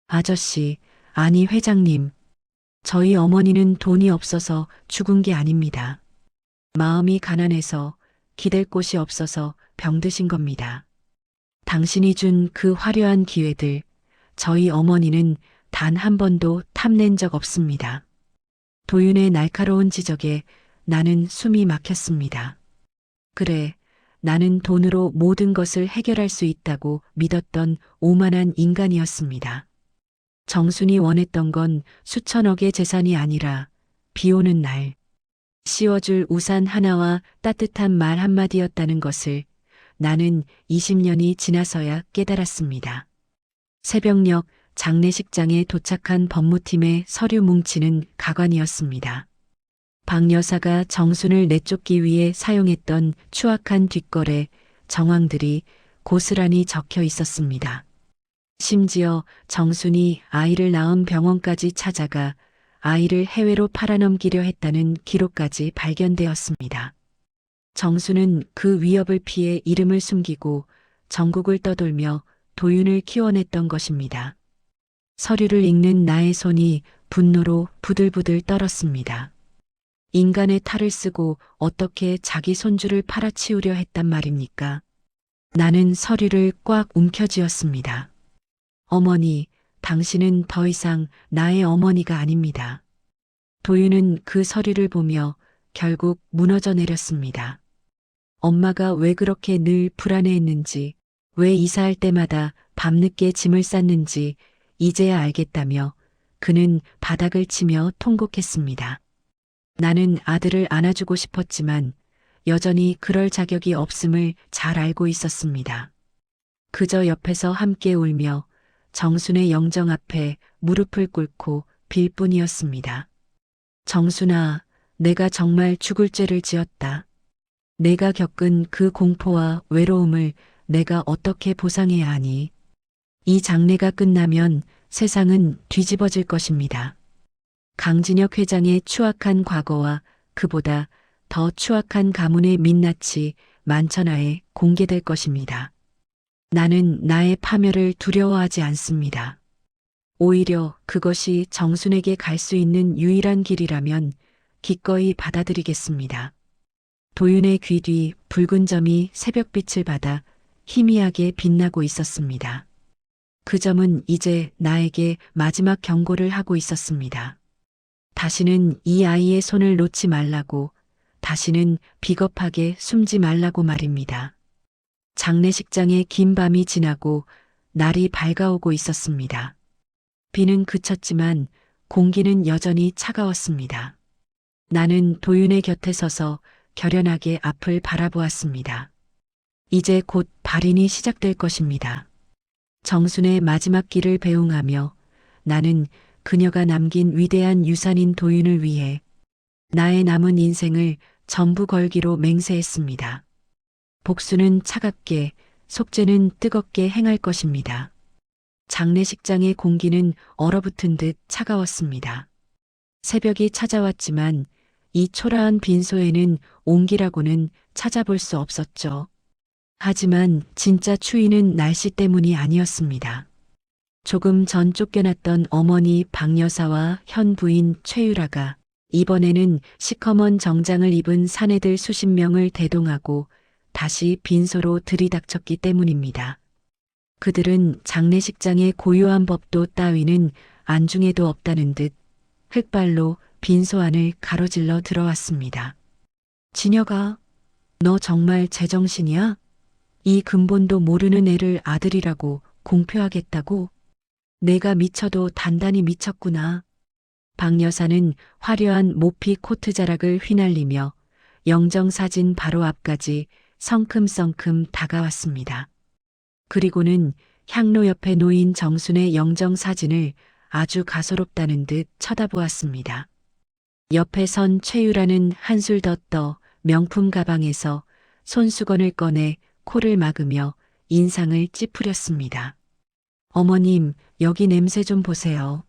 아저씨, 아니 회장님, 저희 어머니는 돈이 없어서 죽은 게 아닙니다. 마음이 가난해서 기댈 곳이 없어서 병드신 겁니다. 당신이 준 그 화려한 기회들, 저희 어머니는 단 한 번도 탐낸 적 없습니다. 도윤의 날카로운 지적에 나는 숨이 막혔습니다. 그래, 나는 돈으로 모든 것을 해결할 수 있다고 믿었던 오만한 인간이었습니다. 정순이 원했던 건 수천억의 재산이 아니라 비 오는 날, 씌워줄 우산 하나와 따뜻한 말 한마디였다는 것을 나는 20년이 지나서야 깨달았습니다. 새벽녘 장례식장에 도착한 법무팀의 서류 뭉치는 가관이었습니다. 박 여사가 정순을 내쫓기 위해 사용했던 추악한 뒷거래, 정황들이 고스란히 적혀 있었습니다. 심지어 정순이 아이를 낳은 병원까지 찾아가 아이를 해외로 팔아넘기려 했다는 기록까지 발견되었습니다. 정순은 그 위협을 피해 이름을 숨기고 전국을 떠돌며 도윤을 키워냈던 것입니다. 서류를 읽는 나의 손이 분노로 부들부들 떨었습니다. 인간의 탈을 쓰고 어떻게 자기 손주를 팔아치우려 했단 말입니까? 나는 서류를 꽉 움켜쥐었습니다. 어머니, 당신은 더 이상 나의 어머니가 아닙니다. 도윤은 그 서류를 보며 결국 무너져 내렸습니다. 엄마가 왜 그렇게 늘 불안해했는지, 왜 이사할 때마다 밤늦게 짐을 쌌는지 이제야 알겠다며 그는 바닥을 치며 통곡했습니다. 나는 아들을 안아주고 싶었지만 여전히 그럴 자격이 없음을 잘 알고 있었습니다. 그저 옆에서 함께 울며 정순의 영정 앞에 무릎을 꿇고 빌 뿐이었습니다. 정순아, 내가 정말 죽을 죄를 지었다. 내가 겪은 그 공포와 외로움을 내가 어떻게 보상해야 하니? 이 장례가 끝나면 세상은 뒤집어질 것입니다. 강진혁 회장의 추악한 과거와 그보다 더 추악한 가문의 민낯이 만천하에 공개될 것입니다. 나는 나의 파멸을 두려워하지 않습니다. 오히려 그것이 정순에게 갈 수 있는 유일한 길이라면 기꺼이 받아들이겠습니다. 도윤의 귀 뒤 붉은 점이 새벽빛을 받아 희미하게 빛나고 있었습니다. 그 점은 이제 나에게 마지막 경고를 하고 있었습니다. 다시는 이 아이의 손을 놓지 말라고, 다시는 비겁하게 숨지 말라고 말입니다. 장례식장의 긴 밤이 지나고 날이 밝아오고 있었습니다. 비는 그쳤지만 공기는 여전히 차가웠습니다. 나는 도윤의 곁에 서서 결연하게 앞을 바라보았습니다. 이제 곧 발인이 시작될 것입니다. 정순의 마지막 길을 배웅하며 나는 그녀가 남긴 위대한 유산인 도윤을 위해 나의 남은 인생을 전부 걸기로 맹세했습니다. 복수는 차갑게, 속죄는 뜨겁게 행할 것입니다. 장례식장의 공기는 얼어붙은 듯 차가웠습니다. 새벽이 찾아왔지만 이 초라한 빈소에는 온기라고는 찾아볼 수 없었죠. 하지만 진짜 추위는 날씨 때문이 아니었습니다. 조금 전 쫓겨났던 어머니 박 여사와 현 부인 최유라가 이번에는 시커먼 정장을 입은 사내들 수십 명을 대동하고 다시 빈소로 들이닥쳤기 때문입니다. 그들은 장례식장의 고요한 법도 따위는 안중에도 없다는 듯 흙발로 빈소 안을 가로질러 들어왔습니다. 진혁아, 너 정말 제정신이야? 이 근본도 모르는 애를 아들이라고 공표하겠다고? 내가 미쳐도 단단히 미쳤구나. 박 여사는 화려한 모피 코트 자락을 휘날리며 영정사진 바로 앞까지 성큼성큼 다가왔습니다. 그리고는 향로 옆에 놓인 정순의 영정사진을 아주 가소롭다는 듯 쳐다보았습니다. 옆에 선 최유라는 한술 더 떠 명품 가방에서 손수건을 꺼내 코를 막으며 인상을 찌푸렸습니다. 어머님, 여기 냄새 좀 보세요.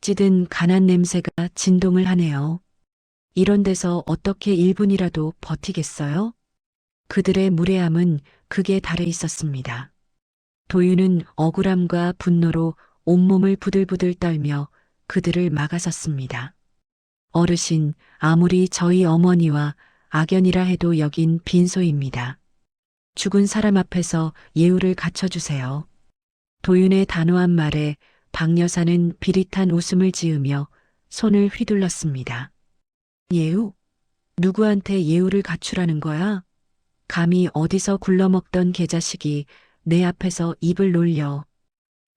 찌든 간한 냄새가 진동을 하네요. 이런 데서 어떻게 1분이라도 버티겠어요? 그들의 무례함은 극에 달해 있었습니다. 도윤은 억울함과 분노로 온몸을 부들부들 떨며 그들을 막아섰습니다. 어르신, 아무리 저희 어머니와 악연이라 해도 여긴 빈소입니다. 죽은 사람 앞에서 예우를 갖춰주세요. 도윤의 단호한 말에 박 여사는 비릿한 웃음을 지으며 손을 휘둘렀습니다. 예우? 누구한테 예우를 갖추라는 거야? 감히 어디서 굴러먹던 개자식이 내 앞에서 입을 놀려.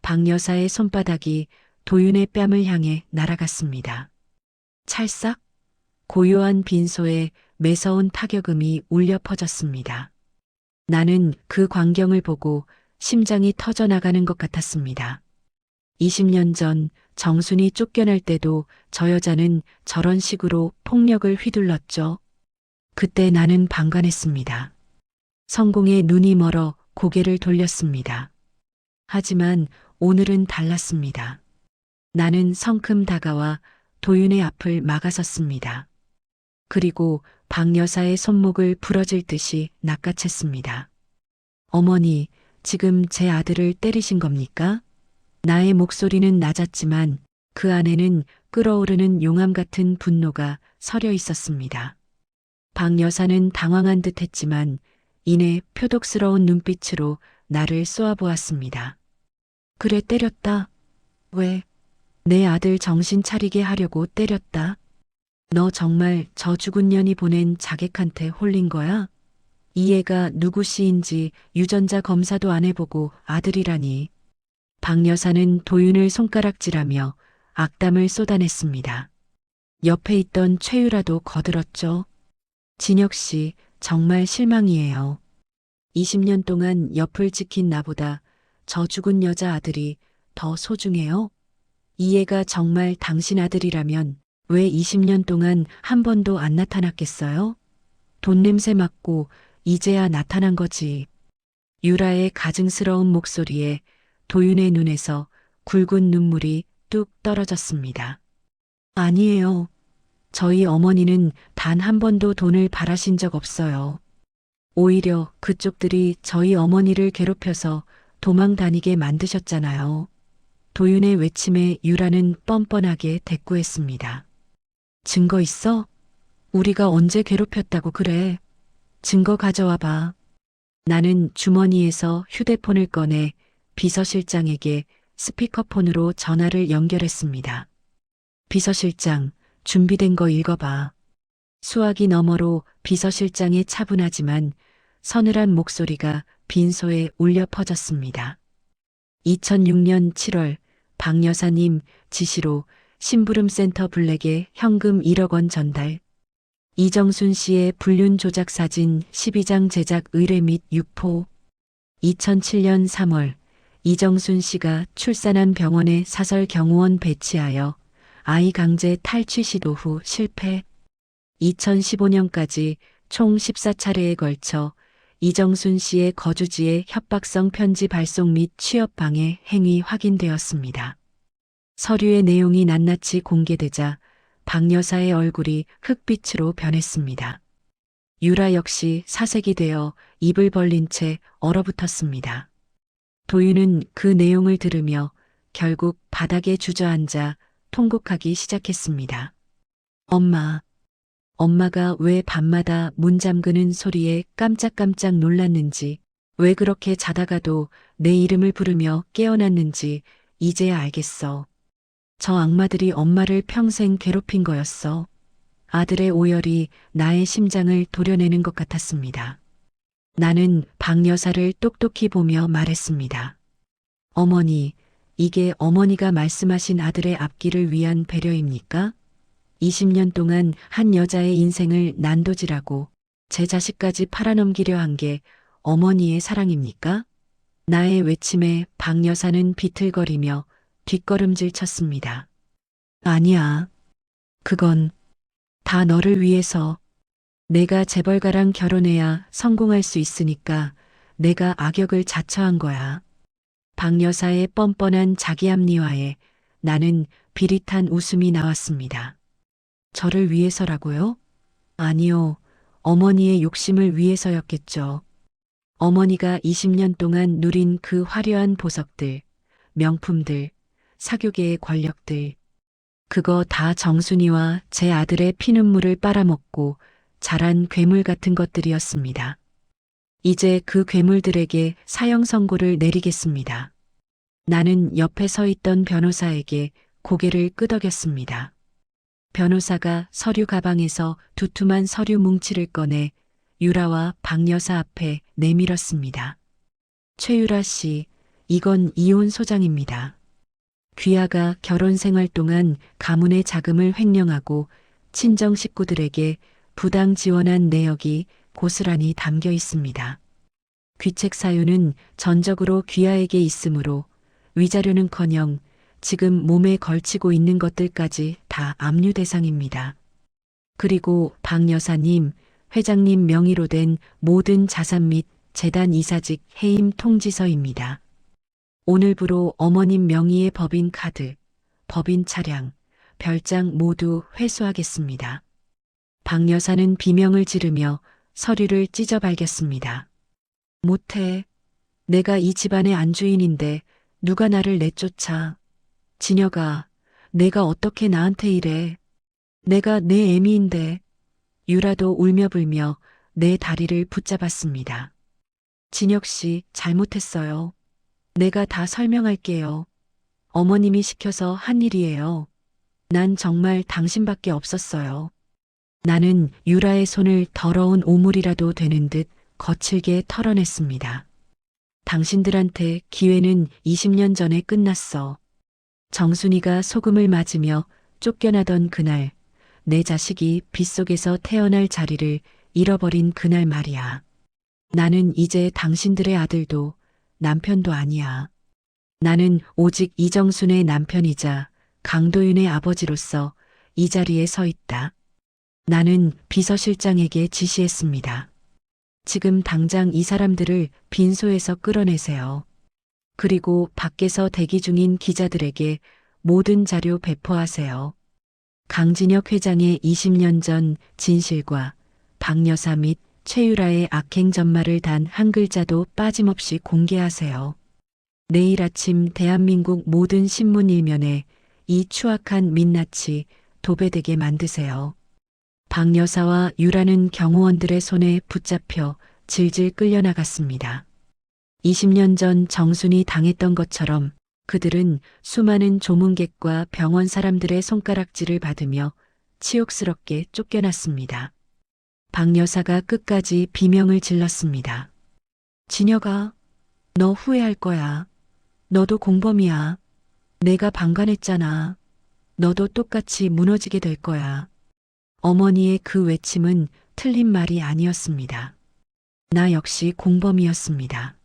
박 여사의 손바닥이 도윤의 뺨을 향해 날아갔습니다. 찰싹? 고요한 빈소에 매서운 타격음이 울려 퍼졌습니다. 나는 그 광경을 보고 심장이 터져나가는 것 같았습니다. 20년 전 정순이 쫓겨날 때도 저 여자는 저런 식으로 폭력을 휘둘렀죠. 그때 나는 방관했습니다. 성공에 눈이 멀어 고개를 돌렸습니다. 하지만 오늘은 달랐습니다. 나는 성큼 다가와 도윤의 앞을 막아섰습니다. 그리고 박 여사의 손목을 부러질 듯이 낚아챘습니다. 어머니, 지금 제 아들을 때리신 겁니까? 나의 목소리는 낮았지만 그 안에는 끓어오르는 용암 같은 분노가 서려 있었습니다. 박 여사는 당황한 듯 했지만 이내 표독스러운 눈빛으로 나를 쏘아보았습니다. 그래, 때렸다. 왜? 내 아들 정신 차리게 하려고 때렸다. 너 정말 저 죽은 년이 보낸 자객한테 홀린 거야? 이 애가 누구 씨인지 유전자 검사도 안 해보고 아들이라니. 박 여사는 도윤을 손가락질하며 악담을 쏟아냈습니다. 옆에 있던 최유라도 거들었죠. 진혁 씨, 정말 실망이에요. 20년 동안 옆을 지킨 나보다 저 죽은 여자 아들이 더 소중해요? 이 애가 정말 당신 아들이라면 왜 20년 동안 한 번도 안 나타났겠어요? 돈 냄새 맡고 이제야 나타난 거지. 유라의 가증스러운 목소리에 도윤의 눈에서 굵은 눈물이 뚝 떨어졌습니다. 아니에요. 저희 어머니는 단 한 번도 돈을 바라신 적 없어요. 오히려 그쪽들이 저희 어머니를 괴롭혀서 도망 다니게 만드셨잖아요. 도윤의 외침에 유라는 뻔뻔하게 대꾸했습니다. 증거 있어? 우리가 언제 괴롭혔다고 그래? 증거 가져와 봐. 나는 주머니에서 휴대폰을 꺼내 비서실장에게 스피커폰으로 전화를 연결했습니다. 비서실장, 준비된 거 읽어봐. 수화기 너머로 비서실장의 차분하지만 서늘한 목소리가 빈소에 울려 퍼졌습니다. 2006년 7월 박 여사님 지시로 심부름센터 블랙에 현금 1억 원 전달. 이정순 씨의 불륜 조작 사진 12장 제작 의뢰 및 유포. 2007년 3월 이정순 씨가 출산한 병원에 사설 경호원 배치하여 아이 강제 탈취 시도 후 실패. 2015년까지 총 14차례에 걸쳐 이정순 씨의 거주지에 협박성 편지 발송 및 취업 방해 행위 확인되었습니다. 서류의 내용이 낱낱이 공개되자 박 여사의 얼굴이 흑빛으로 변했습니다. 유라 역시 사색이 되어 입을 벌린 채 얼어붙었습니다. 도윤은 그 내용을 들으며 결국 바닥에 주저앉아 통곡하기 시작했습니다. 엄마가 왜 밤마다 문 잠그는 소리에 깜짝깜짝 놀랐는지, 왜 그렇게 자다가도 내 이름을 부르며 깨어났는지 이제야 알겠어. 저 악마들이 엄마를 평생 괴롭힌 거였어. 아들의 오열이 나의 심장을 도려내는 것 같았습니다. 나는 박 여사를 똑똑히 보며 말했습니다. 어머니, 이게 어머니가 말씀하신 아들의 앞길을 위한 배려입니까? 20년 동안 한 여자의 인생을 난도질하고 제 자식까지 팔아넘기려 한 게 어머니의 사랑입니까? 나의 외침에 박 여사는 비틀거리며 뒷걸음질 쳤습니다. 아니야. 그건 다 너를 위해서. 내가 재벌가랑 결혼해야 성공할 수 있으니까 내가 악역을 자처한 거야. 박 여사의 뻔뻔한 자기 합리화에 나는 비릿한 웃음이 나왔습니다. 저를 위해서라고요? 아니요. 어머니의 욕심을 위해서였겠죠. 어머니가 20년 동안 누린 그 화려한 보석들, 명품들, 사교계의 권력들. 그거 다 정순이와 제 아들의 피눈물을 빨아먹고 자란 괴물 같은 것들이었습니다. 이제 그 괴물들에게 사형 선고를 내리겠습니다. 나는 옆에 서 있던 변호사에게 고개를 끄덕였습니다. 변호사가 서류 가방에서 두툼한 서류 뭉치를 꺼내 유라와 박 여사 앞에 내밀었습니다. 최유라 씨, 이건 이혼 소장입니다. 귀하가 결혼 생활 동안 가문의 자금을 횡령하고 친정 식구들에게 부당 지원한 내역이 고스란히 담겨 있습니다. 귀책 사유는 전적으로 귀하에게 있으므로 위자료는커녕 지금 몸에 걸치고 있는 것들까지 다 압류 대상입니다. 그리고 박 여사님, 회장님 명의로 된 모든 자산 및 재단 이사직 해임 통지서입니다. 오늘부로 어머님 명의의 법인 카드, 법인 차량, 별장 모두 회수하겠습니다. 박 여사는 비명을 지르며 서류를 찢어 발겼습니다. 못해. 내가 이 집안의 안주인인데 누가 나를 내쫓아. 진혁아, 내가 어떻게 나한테 이래. 내가 내 애미인데. 유라도 울며 불며 내 다리를 붙잡았습니다. 진혁 씨, 잘못했어요. 내가 다 설명할게요. 어머님이 시켜서 한 일이에요. 난 정말 당신밖에 없었어요. 나는 유라의 손을 더러운 오물이라도 되는 듯 거칠게 털어냈습니다. 당신들한테 기회는 20년 전에 끝났어. 정순이가 소금을 맞으며 쫓겨나던 그날, 내 자식이 빗속에서 태어날 자리를 잃어버린 그날 말이야. 나는 이제 당신들의 아들도 남편도 아니야. 나는 오직 이정순의 남편이자 강도윤의 아버지로서 이 자리에 서 있다. 나는 비서실장에게 지시했습니다. 지금 당장 이 사람들을 빈소에서 끌어내세요. 그리고 밖에서 대기 중인 기자들에게 모든 자료 배포하세요. 강진혁 회장의 20년 전 진실과 박 여사 및 최유라의 악행 전말을 단 한 글자도 빠짐없이 공개하세요. 내일 아침 대한민국 모든 신문 일면에 이 추악한 민낯이 도배되게 만드세요. 박 여사와 유라는 경호원들의 손에 붙잡혀 질질 끌려나갔습니다. 20년 전 정순이 당했던 것처럼 그들은 수많은 조문객과 병원 사람들의 손가락질을 받으며 치욕스럽게 쫓겨났습니다. 박 여사가 끝까지 비명을 질렀습니다. 진혁아, 너 후회할 거야. 너도 공범이야. 내가 방관했잖아. 너도 똑같이 무너지게 될 거야. 어머니의 그 외침은 틀린 말이 아니었습니다. 나 역시 공범이었습니다.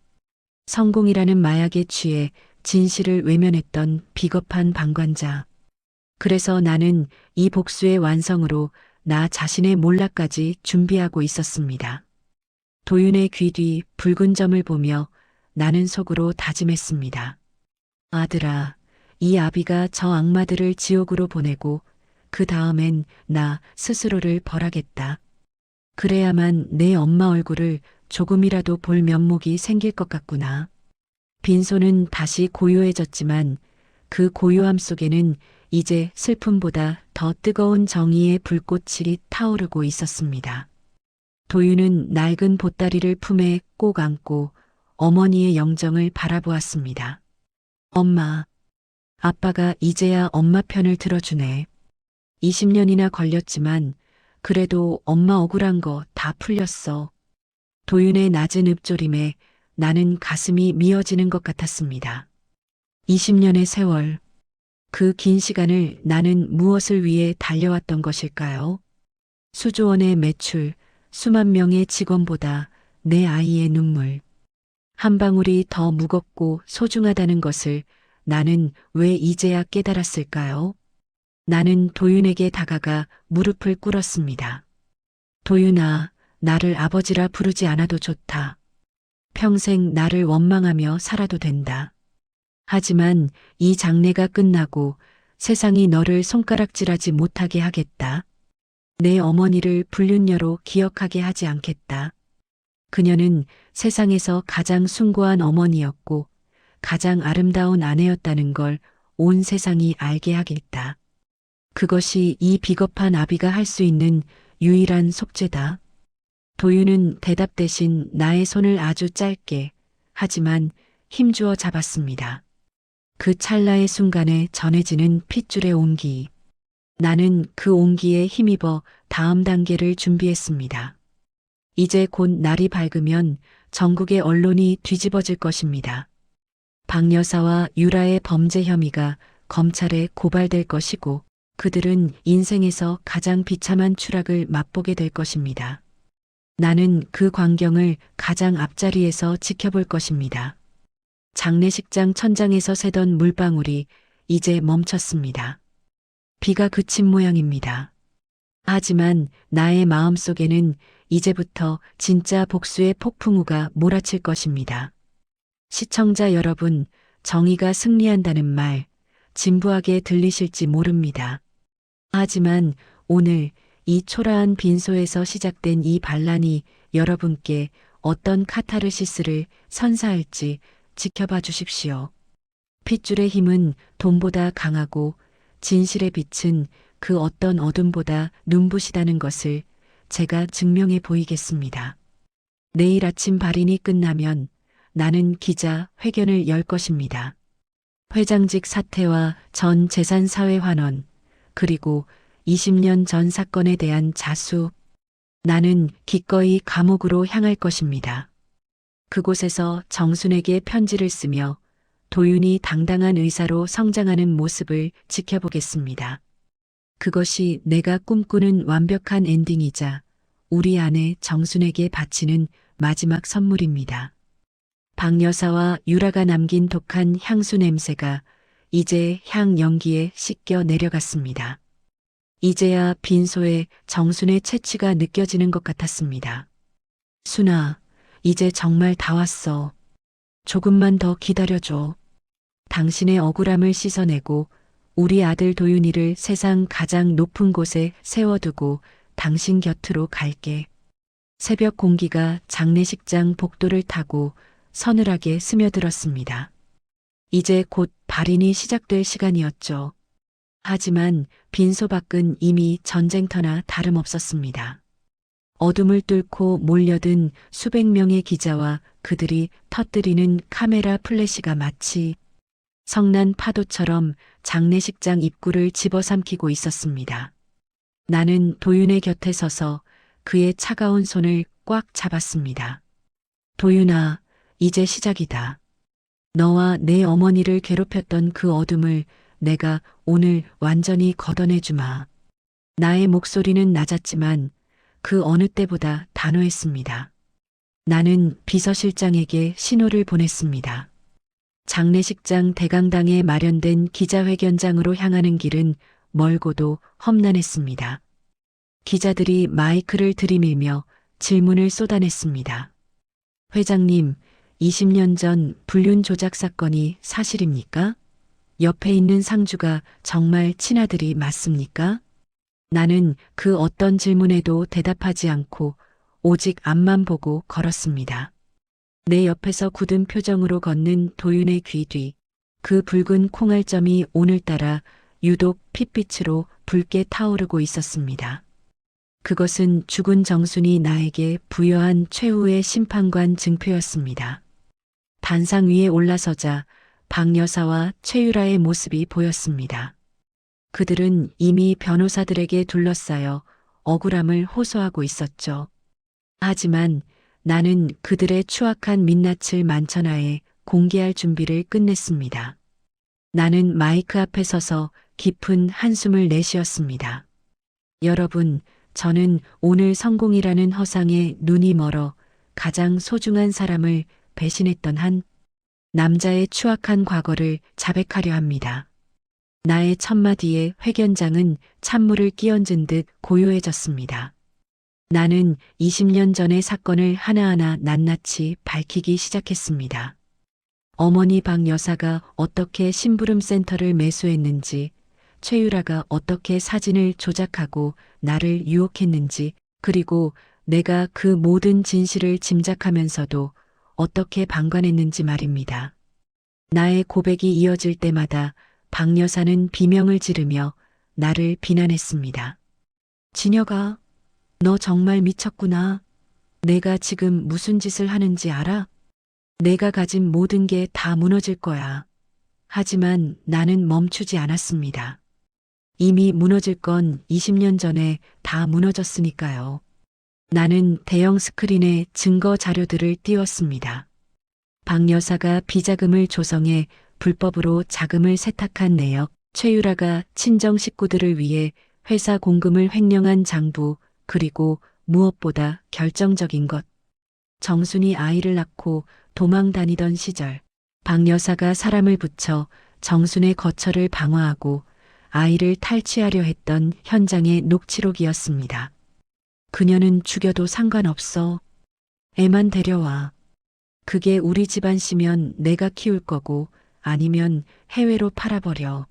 성공이라는 마약에 취해 진실을 외면했던 비겁한 방관자. 그래서 나는 이 복수의 완성으로 나 자신의 몰락까지 준비하고 있었습니다. 도윤의 귀 뒤 붉은 점을 보며 나는 속으로 다짐했습니다. 아들아, 이 아비가 저 악마들을 지옥으로 보내고 그 다음엔 나 스스로를 벌하겠다. 그래야만 내 엄마 얼굴을 조금이라도 볼 면목이 생길 것 같구나. 빈소는 다시 고요해졌지만 그 고요함 속에는 이제 슬픔보다 더 뜨거운 정의의 불꽃이 타오르고 있었습니다. 도윤은 낡은 보따리를 품에 꼭 안고 어머니의 영정을 바라보았습니다. 엄마, 아빠가 이제야 엄마 편을 들어주네. 20년이나 걸렸지만 그래도 엄마 억울한 거 다 풀렸어. 도윤의 낮은 읊조림에 나는 가슴이 미어지는 것 같았습니다. 20년의 세월, 그 긴 시간을 나는 무엇을 위해 달려왔던 것일까요? 수조원의 매출, 수만 명의 직원보다 내 아이의 눈물. 한 방울이 더 무겁고 소중하다는 것을 나는 왜 이제야 깨달았을까요? 나는 도윤에게 다가가 무릎을 꿇었습니다. 도윤아, 나를 아버지라 부르지 않아도 좋다. 평생 나를 원망하며 살아도 된다. 하지만 이 장례가 끝나고 세상이 너를 손가락질하지 못하게 하겠다. 내 어머니를 불륜녀로 기억하게 하지 않겠다. 그녀는 세상에서 가장 숭고한 어머니였고 가장 아름다운 아내였다는 걸 온 세상이 알게 하겠다. 그것이 이 비겁한 아비가 할 수 있는 유일한 속죄다. 도윤은 대답 대신 나의 손을 아주 짧게 하지만 힘주어 잡았습니다. 그 찰나의 순간에 전해지는 핏줄의 온기. 나는 그 온기에 힘입어 다음 단계를 준비했습니다. 이제 곧 날이 밝으면 전국의 언론이 뒤집어질 것입니다. 박 여사와 유라의 범죄 혐의가 검찰에 고발될 것이고 그들은 인생에서 가장 비참한 추락을 맛보게 될 것입니다. 나는 그 광경을 가장 앞자리에서 지켜볼 것입니다. 장례식장 천장에서 새던 물방울이 이제 멈췄습니다. 비가 그친 모양입니다. 하지만 나의 마음속에는 이제부터 진짜 복수의 폭풍우가 몰아칠 것입니다. 시청자 여러분, 정의가 승리한다는 말, 진부하게 들리실지 모릅니다. 하지만 오늘 이 초라한 빈소에서 시작된 이 반란이 여러분께 어떤 카타르시스를 선사할지 지켜봐 주십시오. 핏줄의 힘은 돈보다 강하고 진실의 빛은 그 어떤 어둠보다 눈부시다는 것을 제가 증명해 보이겠습니다. 내일 아침 발인이 끝나면 나는 기자 회견을 열 것입니다. 회장직 사퇴와 전 재산 사회 환원, 그리고 20년 전 사건에 대한 자수. 나는 기꺼이 감옥으로 향할 것입니다. 그곳에서 정순에게 편지를 쓰며 도윤이 당당한 의사로 성장하는 모습을 지켜보겠습니다. 그것이 내가 꿈꾸는 완벽한 엔딩이자 우리 아내 정순에게 바치는 마지막 선물입니다. 박 여사와 유라가 남긴 독한 향수 냄새가 이제 향 연기에 씻겨 내려갔습니다. 이제야 빈소에 정순의 채취가 느껴지는 것 같았습니다. 순아, 이제 정말 다 왔어. 조금만 더 기다려줘. 당신의 억울함을 씻어내고 우리 아들 도윤이를 세상 가장 높은 곳에 세워두고 당신 곁으로 갈게. 새벽 공기가 장례식장 복도를 타고 서늘하게 스며들었습니다. 이제 곧 발인이 시작될 시간이었죠. 하지만 빈소 밖은 이미 전쟁터나 다름없었습니다. 어둠을 뚫고 몰려든 수백 명의 기자와 그들이 터뜨리는 카메라 플래시가 마치 성난 파도처럼 장례식장 입구를 집어삼키고 있었습니다. 나는 도윤의 곁에 서서 그의 차가운 손을 꽉 잡았습니다. 도윤아, 이제 시작이다. 너와 내 어머니를 괴롭혔던 그 어둠을 내가 오늘 완전히 걷어내주마. 나의 목소리는 낮았지만 그 어느 때보다 단호했습니다. 나는 비서실장에게 신호를 보냈습니다. 장례식장 대강당에 마련된 기자회견장으로 향하는 길은 멀고도 험난했습니다. 기자들이 마이크를 들이밀며 질문을 쏟아냈습니다. 회장님, 20년 전 불륜 조작 사건이 사실입니까? 옆에 있는 상주가 정말 친아들이 맞습니까? 나는 그 어떤 질문에도 대답하지 않고 오직 앞만 보고 걸었습니다. 내 옆에서 굳은 표정으로 걷는 도윤의 귀 뒤, 그 붉은 콩알점이 오늘따라 유독 핏빛으로 붉게 타오르고 있었습니다. 그것은 죽은 정순이 나에게 부여한 최후의 심판관 증표였습니다. 단상 위에 올라서자 박 여사와 최유라의 모습이 보였습니다. 그들은 이미 변호사들에게 둘러싸여 억울함을 호소하고 있었죠. 하지만 나는 그들의 추악한 민낯을 만천하에 공개할 준비를 끝냈습니다. 나는 마이크 앞에 서서 깊은 한숨을 내쉬었습니다. 여러분, 저는 오늘 성공이라는 허상에 눈이 멀어 가장 소중한 사람을 배신했던 한 남자의 추악한 과거를 자백하려 합니다. 나의 첫마디에 회견장은 찬물을 끼얹은 듯 고요해졌습니다. 나는 20년 전의 사건을 하나하나 낱낱이 밝히기 시작했습니다. 어머니 박 여사가 어떻게 심부름 센터를 매수했는지, 최유라가 어떻게 사진을 조작하고 나를 유혹했는지, 그리고 내가 그 모든 진실을 짐작하면서도 어떻게 방관했는지 말입니다. 나의 고백이 이어질 때마다 박 여사는 비명을 지르며 나를 비난했습니다. 진혁아, 너 정말 미쳤구나. 내가 지금 무슨 짓을 하는지 알아? 내가 가진 모든 게 다 무너질 거야. 하지만 나는 멈추지 않았습니다. 이미 무너질 건 20년 전에 다 무너졌으니까요. 나는 대형 스크린에 증거 자료들을 띄웠습니다. 박 여사가 비자금을 조성해 불법으로 자금을 세탁한 내역, 최유라가 친정 식구들을 위해 회사 공금을 횡령한 장부, 그리고 무엇보다 결정적인 것. 정순이 아이를 낳고 도망 다니던 시절, 박 여사가 사람을 붙여 정순의 거처를 방화하고 아이를 탈취하려 했던 현장의 녹취록이었습니다. 그녀는 죽여도 상관없어. 애만 데려와. 그게 우리 집안 씨면 내가 키울 거고 아니면 해외로 팔아버려.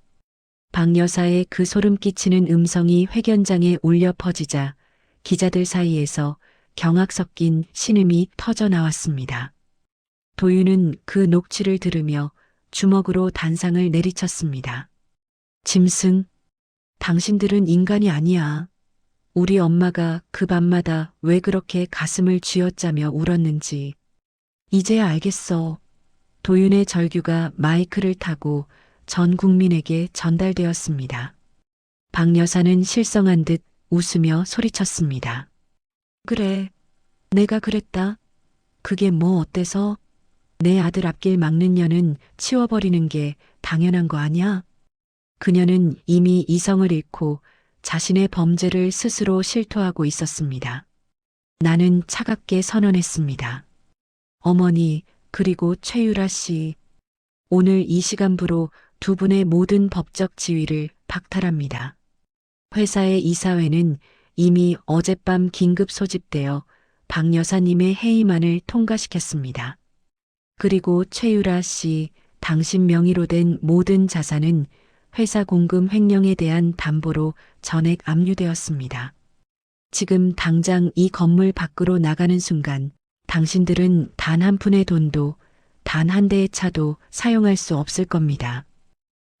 박 여사의 그 소름 끼치는 음성이 회견장에 울려 퍼지자 기자들 사이에서 경악 섞인 신음이 터져 나왔습니다. 도윤은 그 녹취를 들으며 주먹으로 단상을 내리쳤습니다. 짐승, 당신들은 인간이 아니야. 우리 엄마가 그 밤마다 왜 그렇게 가슴을 쥐어짜며 울었는지 이제야 알겠어. 도윤의 절규가 마이크를 타고 전 국민에게 전달되었습니다. 박 여사는 실성한 듯 웃으며 소리쳤습니다. 그래, 내가 그랬다. 그게 뭐 어때서? 내 아들 앞길 막는 년은 치워버리는 게 당연한 거 아니야? 그녀는 이미 이성을 잃고 자신의 범죄를 스스로 실토하고 있었습니다. 나는 차갑게 선언했습니다. 어머니, 그리고 최유라 씨, 오늘 이 시간부로 두 분의 모든 법적 지위를 박탈합니다. 회사의 이사회는 이미 어젯밤 긴급 소집되어 박 여사님의 회의만을 통과시켰습니다. 그리고 최유라 씨, 당신 명의로 된 모든 자산은 회사 공금 횡령에 대한 담보로 전액 압류되었습니다. 지금 당장 이 건물 밖으로 나가는 순간 당신들은 단 한 푼의 돈도 단 한 대의 차도 사용할 수 없을 겁니다.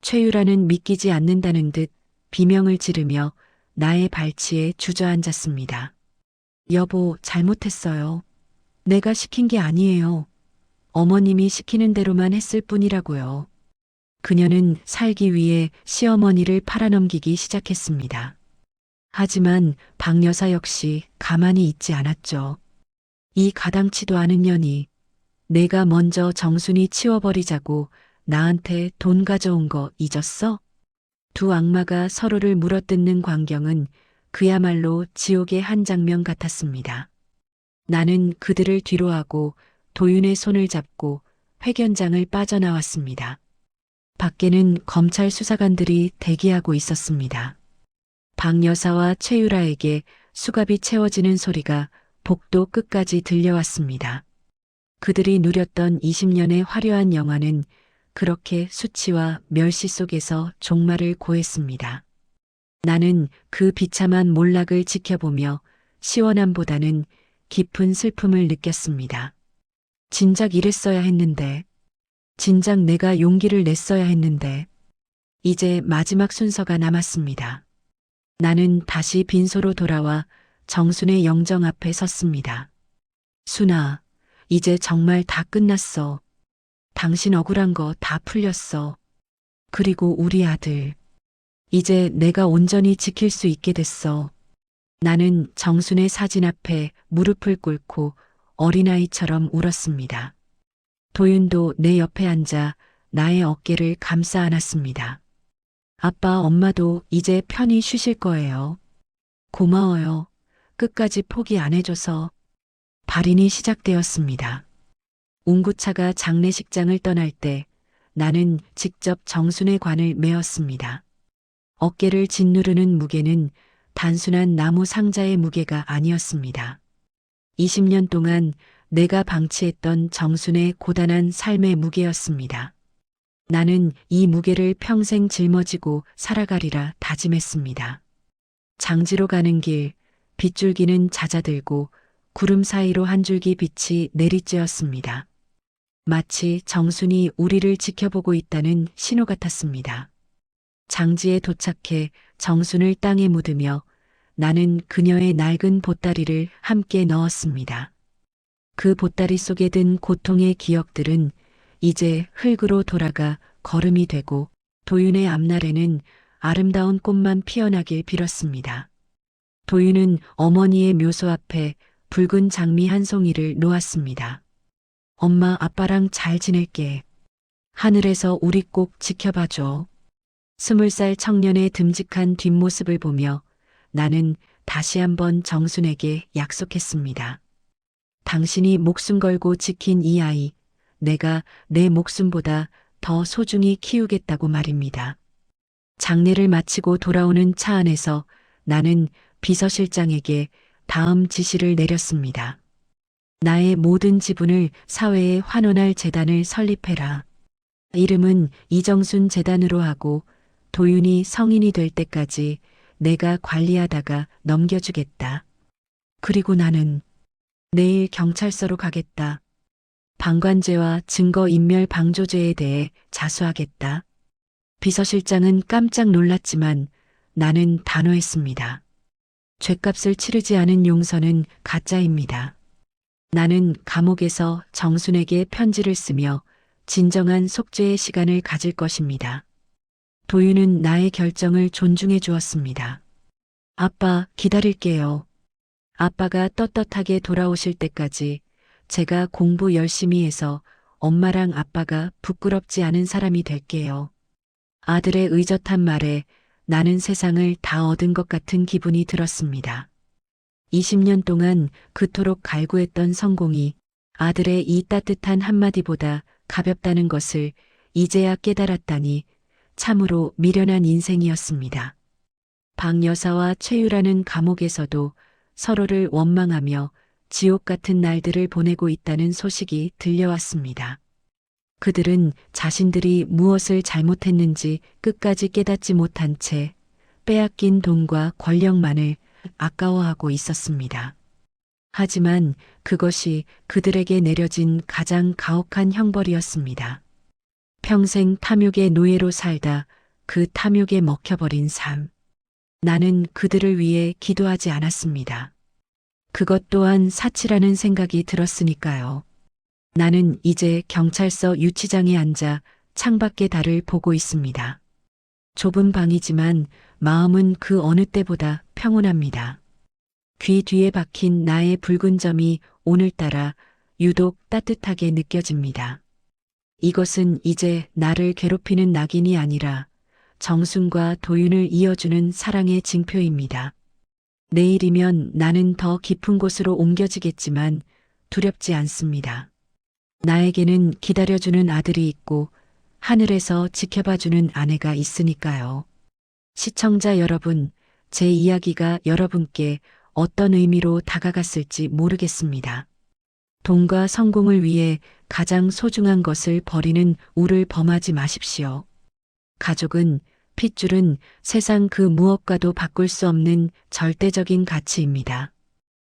최유라는 믿기지 않는다는 듯 비명을 지르며 나의 발치에 주저앉았습니다. 여보, 잘못했어요. 내가 시킨 게 아니에요. 어머님이 시키는 대로만 했을 뿐이라고요. 그녀는 살기 위해 시어머니를 팔아넘기기 시작했습니다. 하지만 박 여사 역시 가만히 있지 않았죠. 이 가당치도 않은 년이 내가 먼저 정순이 치워버리자고 나한테 돈 가져온 거 잊었어? 두 악마가 서로를 물어뜯는 광경은 그야말로 지옥의 한 장면 같았습니다. 나는 그들을 뒤로하고 도윤의 손을 잡고 회견장을 빠져나왔습니다. 밖에는 검찰 수사관들이 대기하고 있었습니다. 박 여사와 최유라에게 수갑이 채워지는 소리가 복도 끝까지 들려왔습니다. 그들이 누렸던 20년의 화려한 영화는 그렇게 수치와 멸시 속에서 종말을 고했습니다. 나는 그 비참한 몰락을 지켜보며 시원함보다는 깊은 슬픔을 느꼈습니다. 진작 이랬어야 했는데, 진작 내가 용기를 냈어야 했는데, 이제 마지막 순서가 남았습니다. 나는 다시 빈소로 돌아와 정순의 영정 앞에 섰습니다. 순아, 이제 정말 다 끝났어. 당신 억울한 거 다 풀렸어. 그리고 우리 아들. 이제 내가 온전히 지킬 수 있게 됐어. 나는 정순의 사진 앞에 무릎을 꿇고 어린아이처럼 울었습니다. 도윤도 내 옆에 앉아 나의 어깨를 감싸 안았습니다. 아빠, 엄마도 이제 편히 쉬실 거예요. 고마워요. 끝까지 포기 안 해줘서. 발인이 시작되었습니다. 운구차가 장례식장을 떠날 때 나는 직접 정순의 관을 메었습니다. 어깨를 짓누르는 무게는 단순한 나무 상자의 무게가 아니었습니다. 20년 동안 내가 방치했던 정순의 고단한 삶의 무게였습니다. 나는 이 무게를 평생 짊어지고 살아가리라 다짐했습니다. 장지로 가는 길, 빗줄기는 잦아들고 구름 사이로 한 줄기 빛이 내리쬐었습니다. 마치 정순이 우리를 지켜보고 있다는 신호 같았습니다. 장지에 도착해 정순을 땅에 묻으며 나는 그녀의 낡은 보따리를 함께 넣었습니다. 그 보따리 속에 든 고통의 기억들은 이제 흙으로 돌아가 걸음이 되고 도윤의 앞날에는 아름다운 꽃만 피어나길 빌었습니다. 도윤은 어머니의 묘소 앞에 붉은 장미 한 송이를 놓았습니다. 엄마, 아빠랑 잘 지낼게. 하늘에서 우리 꼭 지켜봐줘. 20살 청년의 듬직한 뒷모습을 보며 나는 다시 한번 정순에게 약속했습니다. 당신이 목숨 걸고 지킨 이 아이, 내가 내 목숨보다 더 소중히 키우겠다고 말입니다. 장례를 마치고 돌아오는 차 안에서 나는 비서실장에게 다음 지시를 내렸습니다. 나의 모든 지분을 사회에 환원할 재단을 설립해라. 이름은 이정순 재단으로 하고 도윤이 성인이 될 때까지 내가 관리하다가 넘겨주겠다. 그리고 나는 내일 경찰서로 가겠다. 방관죄와 증거인멸 방조죄에 대해 자수하겠다. 비서실장은 깜짝 놀랐지만 나는 단호했습니다. 죗값을 치르지 않은 용서는 가짜입니다. 나는 감옥에서 정순에게 편지를 쓰며 진정한 속죄의 시간을 가질 것입니다. 도윤은 나의 결정을 존중해 주었습니다. 아빠, 기다릴게요. 아빠가 떳떳하게 돌아오실 때까지 제가 공부 열심히 해서 엄마랑 아빠가 부끄럽지 않은 사람이 될게요. 아들의 의젓한 말에 나는 세상을 다 얻은 것 같은 기분이 들었습니다. 20년 동안 그토록 갈구했던 성공이 아들의 이 따뜻한 한마디보다 가볍다는 것을 이제야 깨달았다니 참으로 미련한 인생이었습니다. 박 여사와 최유라는 감옥에서도 서로를 원망하며 지옥 같은 날들을 보내고 있다는 소식이 들려왔습니다. 그들은 자신들이 무엇을 잘못했는지 끝까지 깨닫지 못한 채 빼앗긴 돈과 권력만을 아까워하고 있었습니다. 하지만 그것이 그들에게 내려진 가장 가혹한 형벌이었습니다. 평생 탐욕의 노예로 살다 그 탐욕에 먹혀버린 삶. 나는 그들을 위해 기도하지 않았습니다. 그것 또한 사치라는 생각이 들었으니까요. 나는 이제 경찰서 유치장에 앉아 창밖의 달을 보고 있습니다. 좁은 방이지만 마음은 그 어느 때보다 평온합니다. 귀 뒤에 박힌 나의 붉은 점이 오늘따라 유독 따뜻하게 느껴집니다. 이것은 이제 나를 괴롭히는 낙인이 아니라 정순과 도윤을 이어주는 사랑의 징표입니다. 내일이면 나는 더 깊은 곳으로 옮겨지겠지만 두렵지 않습니다. 나에게는 기다려주는 아들이 있고 하늘에서 지켜봐주는 아내가 있으니까요. 시청자 여러분, 제 이야기가 여러분께 어떤 의미로 다가갔을지 모르겠습니다. 돈과 성공을 위해 가장 소중한 것을 버리는 우를 범하지 마십시오. 가족은, 핏줄은 세상 그 무엇과도 바꿀 수 없는 절대적인 가치입니다.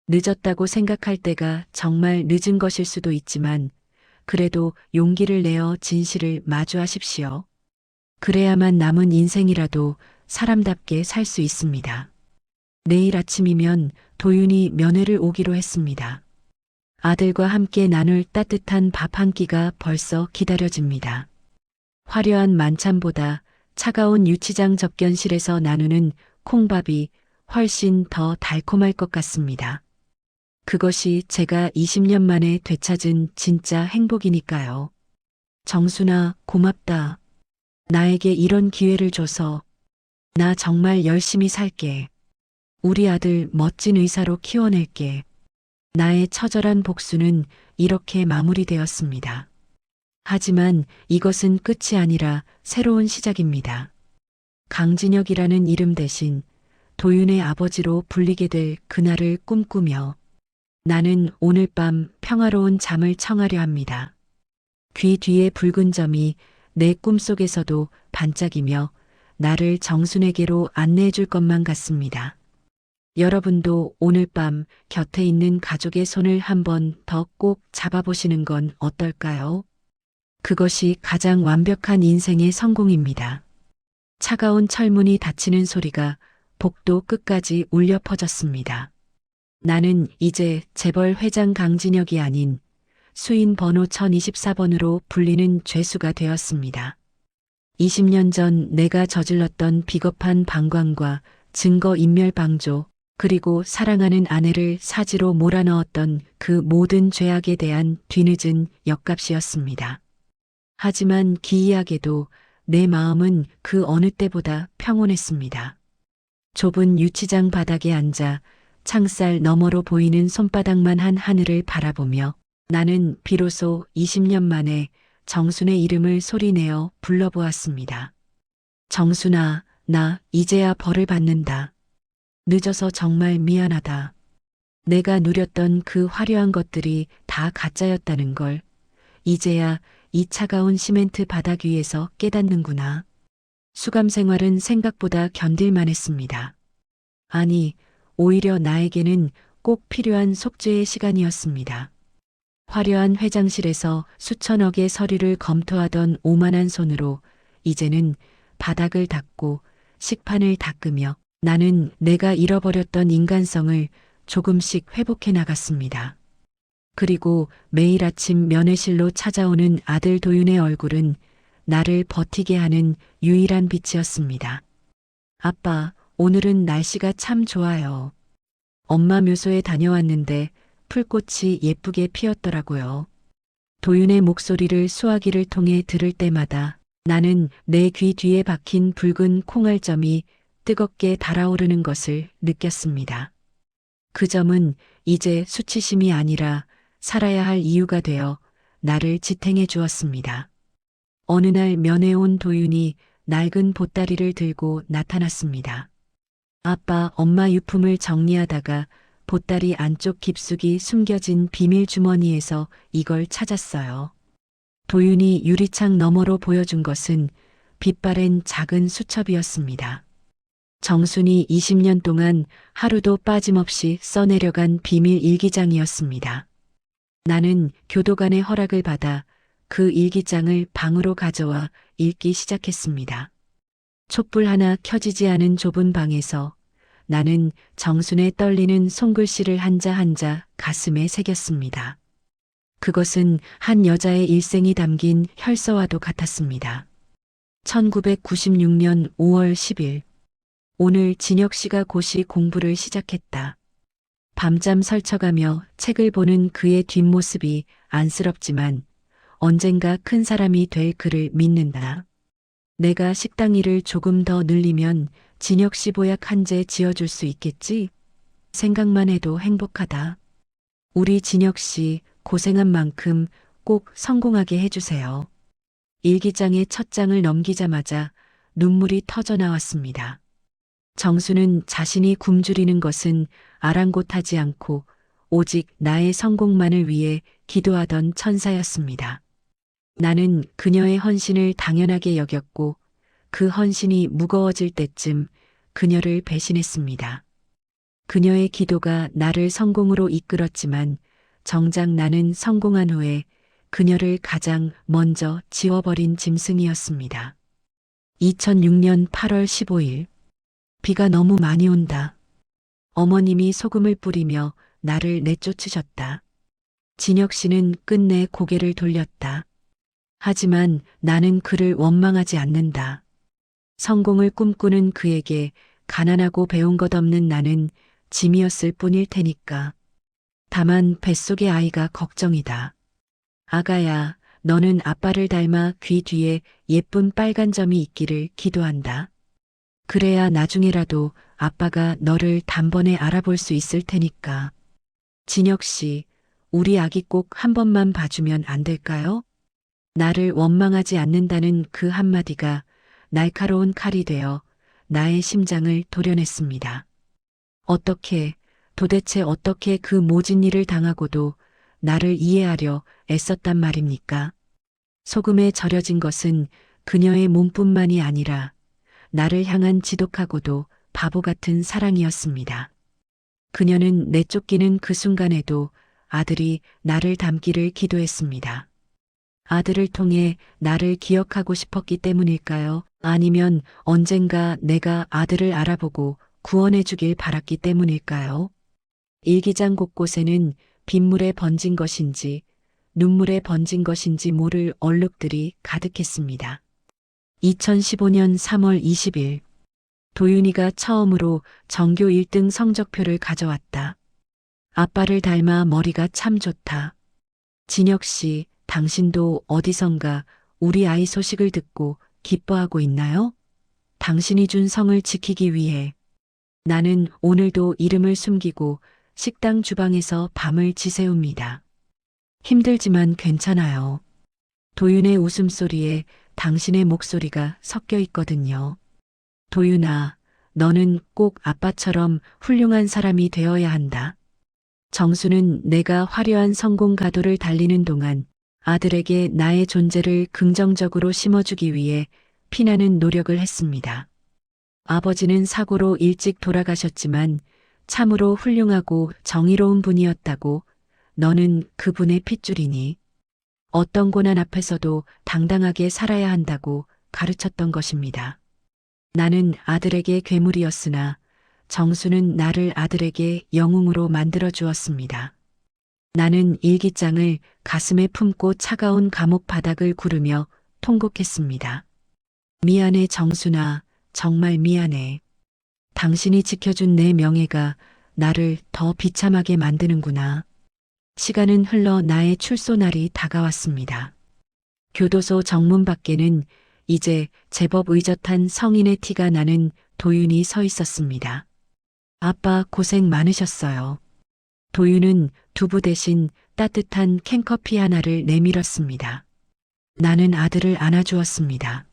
늦었다고 생각할 때가 정말 늦은 것일 수도 있지만 그래도 용기를 내어 진실을 마주하십시오. 그래야만 남은 인생이라도 사람답게 살 수 있습니다. 내일 아침이면 도윤이 면회를 오기로 했습니다. 아들과 함께 나눌 따뜻한 밥 한 끼가 벌써 기다려집니다. 화려한 만찬보다 차가운 유치장 접견실에서 나누는 콩밥이 훨씬 더 달콤할 것 같습니다. 그것이 제가 20년 만에 되찾은 진짜 행복이니까요. 정순아, 고맙다. 나에게 이런 기회를 줘서. 나 정말 열심히 살게. 우리 아들 멋진 의사로 키워낼게. 나의 처절한 복수는 이렇게 마무리되었습니다. 하지만 이것은 끝이 아니라 새로운 시작입니다. 강진혁이라는 이름 대신 도윤의 아버지로 불리게 될 그날을 꿈꾸며 나는 오늘 밤 평화로운 잠을 청하려 합니다. 귀 뒤에 붉은 점이 내 꿈속에서도 반짝이며 나를 정순에게로 안내해 줄 것만 같습니다. 여러분도 오늘 밤 곁에 있는 가족의 손을 한 번 더 꼭 잡아보시는 건 어떨까요? 그것이 가장 완벽한 인생의 성공입니다. 차가운 철문이 닫히는 소리가 복도 끝까지 울려 퍼졌습니다. 나는 이제 재벌 회장 강진혁이 아닌 수인 번호 1024번으로 불리는 죄수가 되었습니다. 20년 전 내가 저질렀던 비겁한 방광과 증거 인멸 방조, 그리고 사랑하는 아내를 사지로 몰아넣었던 그 모든 죄악에 대한 뒤늦은 역값이었습니다. 하지만 기이하게도 내 마음은 그 어느 때보다 평온했습니다. 좁은 유치장 바닥에 앉아 창살 너머로 보이는 손바닥만 한 하늘을 바라보며 나는 비로소 20년 만에 정순의 이름을 소리내어 불러보았습니다. 정순아, 나 이제야 벌을 받는다. 늦어서 정말 미안하다. 내가 누렸던 그 화려한 것들이 다 가짜였다는 걸 이제야 이 차가운 시멘트 바닥 위에서 깨닫는구나. 수감 생활은 생각보다 견딜만 했습니다. 아니, 오히려 나에게는 꼭 필요한 속죄의 시간이었습니다. 화려한 회장실에서 수천억의 서류를 검토하던 오만한 손으로 이제는 바닥을 닦고 식판을 닦으며 나는 내가 잃어버렸던 인간성을 조금씩 회복해 나갔습니다. 그리고 매일 아침 면회실로 찾아오는 아들 도윤의 얼굴은 나를 버티게 하는 유일한 빛이었습니다. 아빠, 오늘은 날씨가 참 좋아요. 엄마 묘소에 다녀왔는데 풀꽃이 예쁘게 피었더라고요. 도윤의 목소리를 수화기를 통해 들을 때마다 나는 내 귀 뒤에 박힌 붉은 콩알점이 뜨겁게 달아오르는 것을 느꼈습니다. 그 점은 이제 수치심이 아니라 살아야 할 이유가 되어 나를 지탱해 주었습니다. 어느 날 면회 온 도윤이 낡은 보따리를 들고 나타났습니다. 아빠, 엄마 유품을 정리하다가 보따리 안쪽 깊숙이 숨겨진 비밀 주머니에서 이걸 찾았어요. 도윤이 유리창 너머로 보여준 것은 빛바랜 작은 수첩이었습니다. 정순이 20년 동안 하루도 빠짐없이 써내려간 비밀 일기장이었습니다. 나는 교도관의 허락을 받아 그 일기장을 방으로 가져와 읽기 시작했습니다. 촛불 하나 켜지지 않은 좁은 방에서 나는 정순의 떨리는 손글씨를 한자 한자 가슴에 새겼습니다. 그것은 한 여자의 일생이 담긴 혈서와도 같았습니다. 1996년 5월 10일. 오늘 진혁 씨가 고시 공부를 시작했다. 밤잠 설쳐가며 책을 보는 그의 뒷모습이 안쓰럽지만 언젠가 큰 사람이 될 그를 믿는다. 내가 식당 일을 조금 더 늘리면 진혁 씨 보약 한 제 지어줄 수 있겠지? 생각만 해도 행복하다. 우리 진혁 씨 고생한 만큼 꼭 성공하게 해주세요. 일기장의 첫 장을 넘기자마자 눈물이 터져 나왔습니다. 정수는 자신이 굶주리는 것은 아랑곳하지 않고 오직 나의 성공만을 위해 기도하던 천사였습니다. 나는 그녀의 헌신을 당연하게 여겼고 그 헌신이 무거워질 때쯤 그녀를 배신했습니다. 그녀의 기도가 나를 성공으로 이끌었지만 정작 나는 성공한 후에 그녀를 가장 먼저 지워버린 짐승이었습니다. 2006년 8월 15일. 비가 너무 많이 온다. 어머님이 소금을 뿌리며 나를 내쫓으셨다. 진혁 씨는 끝내 고개를 돌렸다. 하지만 나는 그를 원망하지 않는다. 성공을 꿈꾸는 그에게 가난하고 배운 것 없는 나는 짐이었을 뿐일 테니까. 다만 뱃속의 아이가 걱정이다. 아가야, 너는 아빠를 닮아 귀 뒤에 예쁜 빨간 점이 있기를 기도한다. 그래야 나중에라도 아빠가 너를 단번에 알아볼 수 있을 테니까. 진혁 씨, 우리 아기 꼭 한 번만 봐주면 안 될까요? 나를 원망하지 않는다는 그 한마디가 날카로운 칼이 되어 나의 심장을 도려냈습니다. 도대체 어떻게 그 모진 일을 당하고도 나를 이해하려 애썼단 말입니까? 소금에 절여진 것은 그녀의 몸뿐만이 아니라 나를 향한 지독하고도 바보 같은 사랑이었습니다. 그녀는 내쫓기는 그 순간에도 아들이 나를 닮기를 기도했습니다. 아들을 통해 나를 기억하고 싶었기 때문일까요? 아니면 언젠가 내가 아들을 알아보고 구원해 주길 바랐기 때문일까요? 일기장 곳곳에는 빗물에 번진 것인지 눈물에 번진 것인지 모를 얼룩들이 가득했습니다. 2015년 3월 20일. 도윤이가 처음으로 전교 1등 성적표를 가져왔다. 아빠를 닮아 머리가 참 좋다. 진혁 씨, 당신도 어디선가 우리 아이 소식을 듣고 기뻐하고 있나요? 당신이 준 성을 지키기 위해 나는 오늘도 이름을 숨기고 식당 주방에서 밤을 지새웁니다. 힘들지만 괜찮아요. 도윤의 웃음소리에 당신의 목소리가 섞여 있거든요. 도윤아, 너는 꼭 아빠처럼 훌륭한 사람이 되어야 한다. 정수는 내가 화려한 성공 가도를 달리는 동안 아들에게 나의 존재를 긍정적으로 심어주기 위해 피나는 노력을 했습니다. 아버지는 사고로 일찍 돌아가셨지만 참으로 훌륭하고 정의로운 분이었다고 너는 그분의 핏줄이니 어떤 고난 앞에서도 당당하게 살아야 한다고 가르쳤던 것입니다. 나는 아들에게 괴물이었으나 정수는 나를 아들에게 영웅으로 만들어 주었습니다. 나는 일기장을 가슴에 품고 차가운 감옥 바닥을 구르며 통곡했습니다. 미안해 정수나, 정말 미안해. 당신이 지켜준 내 명예가 나를 더 비참하게 만드는구나. 시간은 흘러 나의 출소 날이 다가왔습니다. 교도소 정문 밖에는 이제 제법 의젓한 성인의 티가 나는 도윤이 서 있었습니다. 아빠 고생 많으셨어요. 도윤은 두부 대신 따뜻한 캔커피 하나를 내밀었습니다. 나는 아들을 안아주었습니다.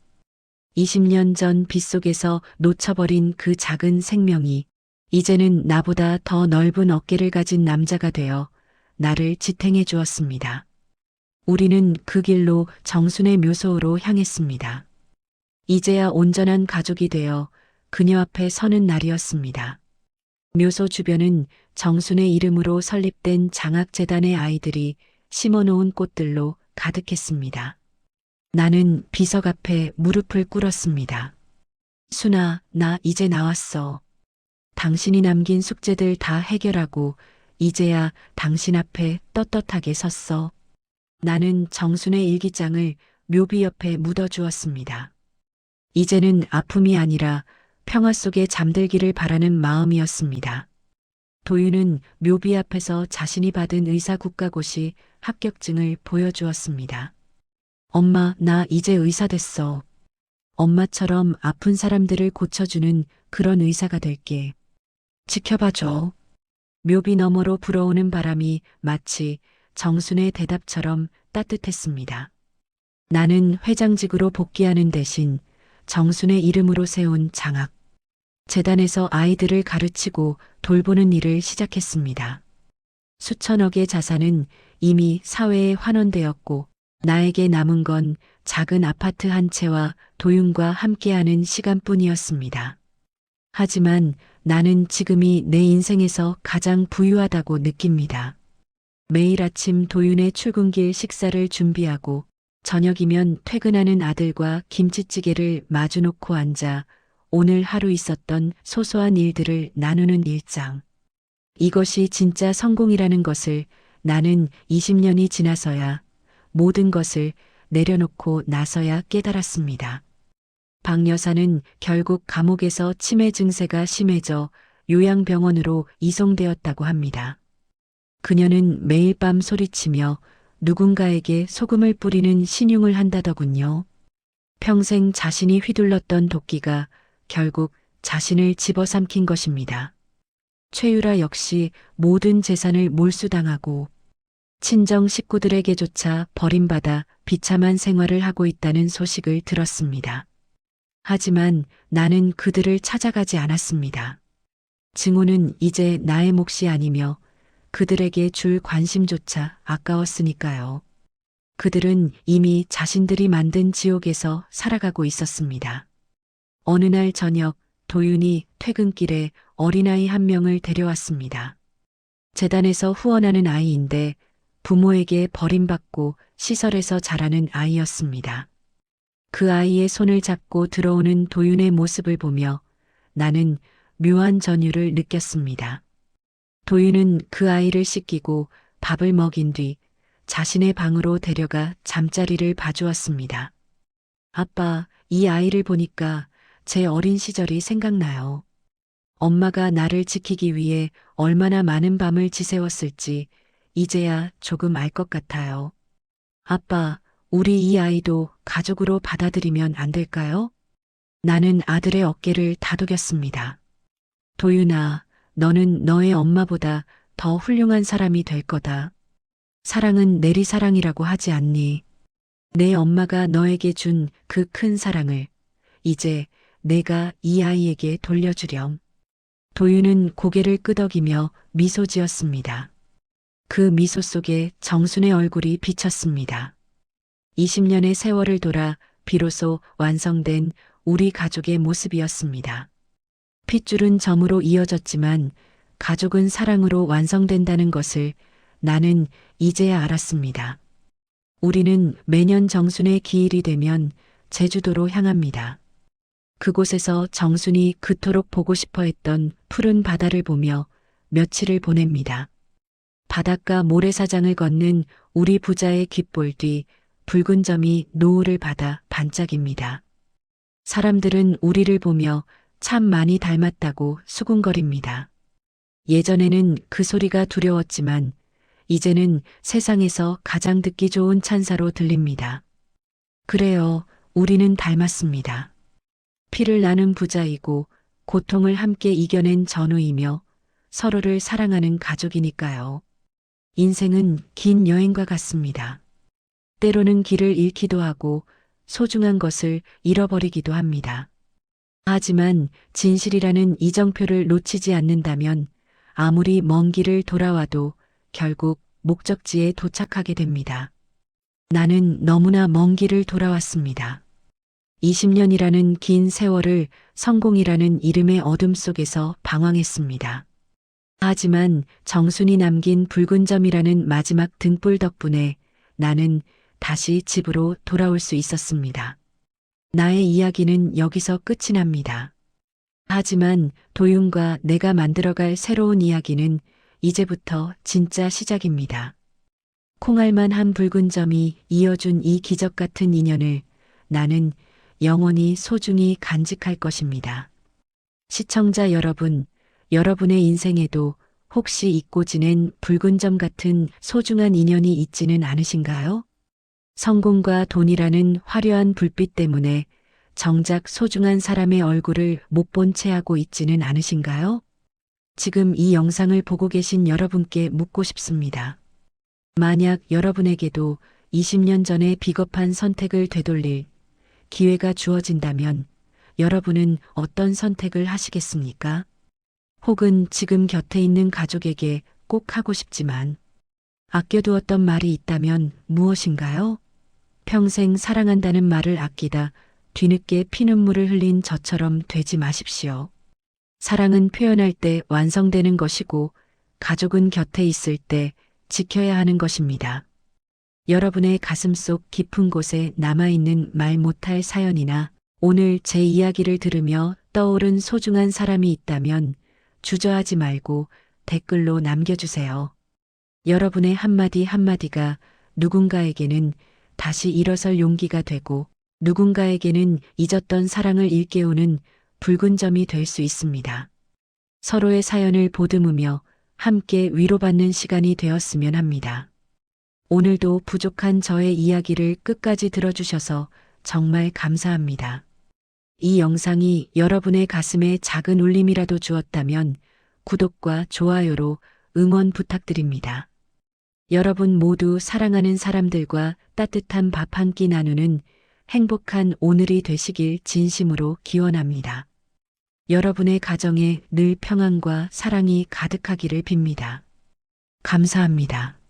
20년 전 빗속에서 놓쳐버린 그 작은 생명이 이제는 나보다 더 넓은 어깨를 가진 남자가 되어 나를 지탱해 주었습니다. 우리는 그 길로 정순의 묘소로 향했습니다. 이제야 온전한 가족이 되어 그녀 앞에 서는 날이었습니다. 묘소 주변은 정순의 이름으로 설립된 장학재단의 아이들이 심어놓은 꽃들로 가득했습니다. 나는 비석 앞에 무릎을 꿇었습니다. 순아, 나 이제 나왔어. 당신이 남긴 숙제들 다 해결하고 이제야 당신 앞에 떳떳하게 섰어. 나는 정순의 일기장을 묘비 옆에 묻어주었습니다. 이제는 아픔이 아니라 평화 속에 잠들기를 바라는 마음이었습니다. 도윤은 묘비 앞에서 자신이 받은 의사 국가고시 합격증을 보여주었습니다. 엄마, 나 이제 의사 됐어. 엄마처럼 아픈 사람들을 고쳐주는 그런 의사가 될게. 지켜봐줘. 묘비 너머로 불어오는 바람이 마치 정순의 대답처럼 따뜻했습니다. 나는 회장직으로 복귀하는 대신 정순의 이름으로 세운 장학 재단에서 아이들을 가르치고 돌보는 일을 시작했습니다. 수천억의 자산은 이미 사회에 환원되었고 나에게 남은 건 작은 아파트 한 채와 도윤과 함께하는 시간뿐이었습니다. 하지만 나는 지금이 내 인생에서 가장 부유하다고 느낍니다. 매일 아침 도윤의 출근길 식사를 준비하고 저녁이면 퇴근하는 아들과 김치찌개를 마주놓고 앉아 오늘 하루 있었던 소소한 일들을 나누는 일상. 이것이 진짜 성공이라는 것을 나는 20년이 지나서야 모든 것을 내려놓고 나서야 깨달았습니다. 박 여사는 결국 감옥에서 치매 증세가 심해져 요양병원으로 이송되었다고 합니다. 그녀는 매일 밤 소리치며 누군가에게 소금을 뿌리는 신용을 한다더군요. 평생 자신이 휘둘렀던 도끼가 결국 자신을 집어삼킨 것입니다. 최유라 역시 모든 재산을 몰수당하고 친정 식구들에게조차 버림받아 비참한 생활을 하고 있다는 소식을 들었습니다. 하지만 나는 그들을 찾아가지 않았습니다. 증오는 이제 나의 몫이 아니며 그들에게 줄 관심조차 아까웠으니까요. 그들은 이미 자신들이 만든 지옥에서 살아가고 있었습니다. 어느 날 저녁 도윤이 퇴근길에 어린아이 한 명을 데려왔습니다. 재단에서 후원하는 아이인데 부모에게 버림받고 시설에서 자라는 아이였습니다. 그 아이의 손을 잡고 들어오는 도윤의 모습을 보며 나는 묘한 전율을 느꼈습니다. 도윤은 그 아이를 씻기고 밥을 먹인 뒤 자신의 방으로 데려가 잠자리를 봐주었습니다. 아빠, 이 아이를 보니까 제 어린 시절이 생각나요. 엄마가 나를 지키기 위해 얼마나 많은 밤을 지새웠을지 이제야 조금 알 것 같아요. 아빠, 우리 이 아이도 가족으로 받아들이면 안 될까요? 나는 아들의 어깨를 다독였습니다. 도윤아, 너는 너의 엄마보다 더 훌륭한 사람이 될 거다. 사랑은 내리사랑이라고 하지 않니? 내 엄마가 너에게 준 그 큰 사랑을 이제 내가 이 아이에게 돌려주렴. 도윤은 고개를 끄덕이며 미소 지었습니다. 그 미소 속에 정순의 얼굴이 비쳤습니다. 20년의 세월을 돌아 비로소 완성된 우리 가족의 모습이었습니다. 핏줄은 점으로 이어졌지만 가족은 사랑으로 완성된다는 것을 나는 이제야 알았습니다. 우리는 매년 정순의 기일이 되면 제주도로 향합니다. 그곳에서 정순이 그토록 보고 싶어 했던 푸른 바다를 보며 며칠을 보냅니다. 바닷가 모래사장을 걷는 우리 부자의 귓볼 뒤 붉은 점이 노을을 받아 반짝입니다. 사람들은 우리를 보며 참 많이 닮았다고 수군거립니다. 예전에는 그 소리가 두려웠지만 이제는 세상에서 가장 듣기 좋은 찬사로 들립니다. 그래요, 우리는 닮았습니다. 피를 나눈 부자이고 고통을 함께 이겨낸 전우이며 서로를 사랑하는 가족이니까요. 인생은 긴 여행과 같습니다. 때로는 길을 잃기도 하고 소중한 것을 잃어버리기도 합니다. 하지만 진실이라는 이정표를 놓치지 않는다면 아무리 먼 길을 돌아와도 결국 목적지에 도착하게 됩니다. 나는 너무나 먼 길을 돌아왔습니다. 20년이라는 긴 세월을 성공이라는 이름의 어둠 속에서 방황했습니다. 하지만 정순이 남긴 붉은 점이라는 마지막 등불 덕분에 나는 다시 집으로 돌아올 수 있었습니다. 나의 이야기는 여기서 끝이 납니다. 하지만 도윤과 내가 만들어갈 새로운 이야기는 이제부터 진짜 시작입니다. 콩알만 한 붉은 점이 이어준 이 기적 같은 인연을 나는 영원히 소중히 간직할 것입니다. 시청자 여러분, 여러분의 인생에도 혹시 잊고 지낸 붉은 점 같은 소중한 인연이 있지는 않으신가요? 성공과 돈이라는 화려한 불빛 때문에 정작 소중한 사람의 얼굴을 못 본 채 하고 있지는 않으신가요? 지금 이 영상을 보고 계신 여러분께 묻고 싶습니다. 만약 여러분에게도 20년 전에 비겁한 선택을 되돌릴 기회가 주어진다면 여러분은 어떤 선택을 하시겠습니까? 혹은 지금 곁에 있는 가족에게 꼭 하고 싶지만 아껴두었던 말이 있다면 무엇인가요? 평생 사랑한다는 말을 아끼다 뒤늦게 피눈물을 흘린 저처럼 되지 마십시오. 사랑은 표현할 때 완성되는 것이고 가족은 곁에 있을 때 지켜야 하는 것입니다. 여러분의 가슴속 깊은 곳에 남아있는 말 못할 사연이나 오늘 제 이야기를 들으며 떠오른 소중한 사람이 있다면 주저하지 말고 댓글로 남겨주세요. 여러분의 한마디 한마디가 누군가에게는 다시 일어설 용기가 되고 누군가에게는 잊었던 사랑을 일깨우는 붉은 점이 될 수 있습니다. 서로의 사연을 보듬으며 함께 위로받는 시간이 되었으면 합니다. 오늘도 부족한 저의 이야기를 끝까지 들어주셔서 정말 감사합니다. 이 영상이 여러분의 가슴에 작은 울림이라도 주었다면 구독과 좋아요로 응원 부탁드립니다. 여러분 모두 사랑하는 사람들과 따뜻한 밥 한 끼 나누는 행복한 오늘이 되시길 진심으로 기원합니다. 여러분의 가정에 늘 평안과 사랑이 가득하기를 빕니다. 감사합니다.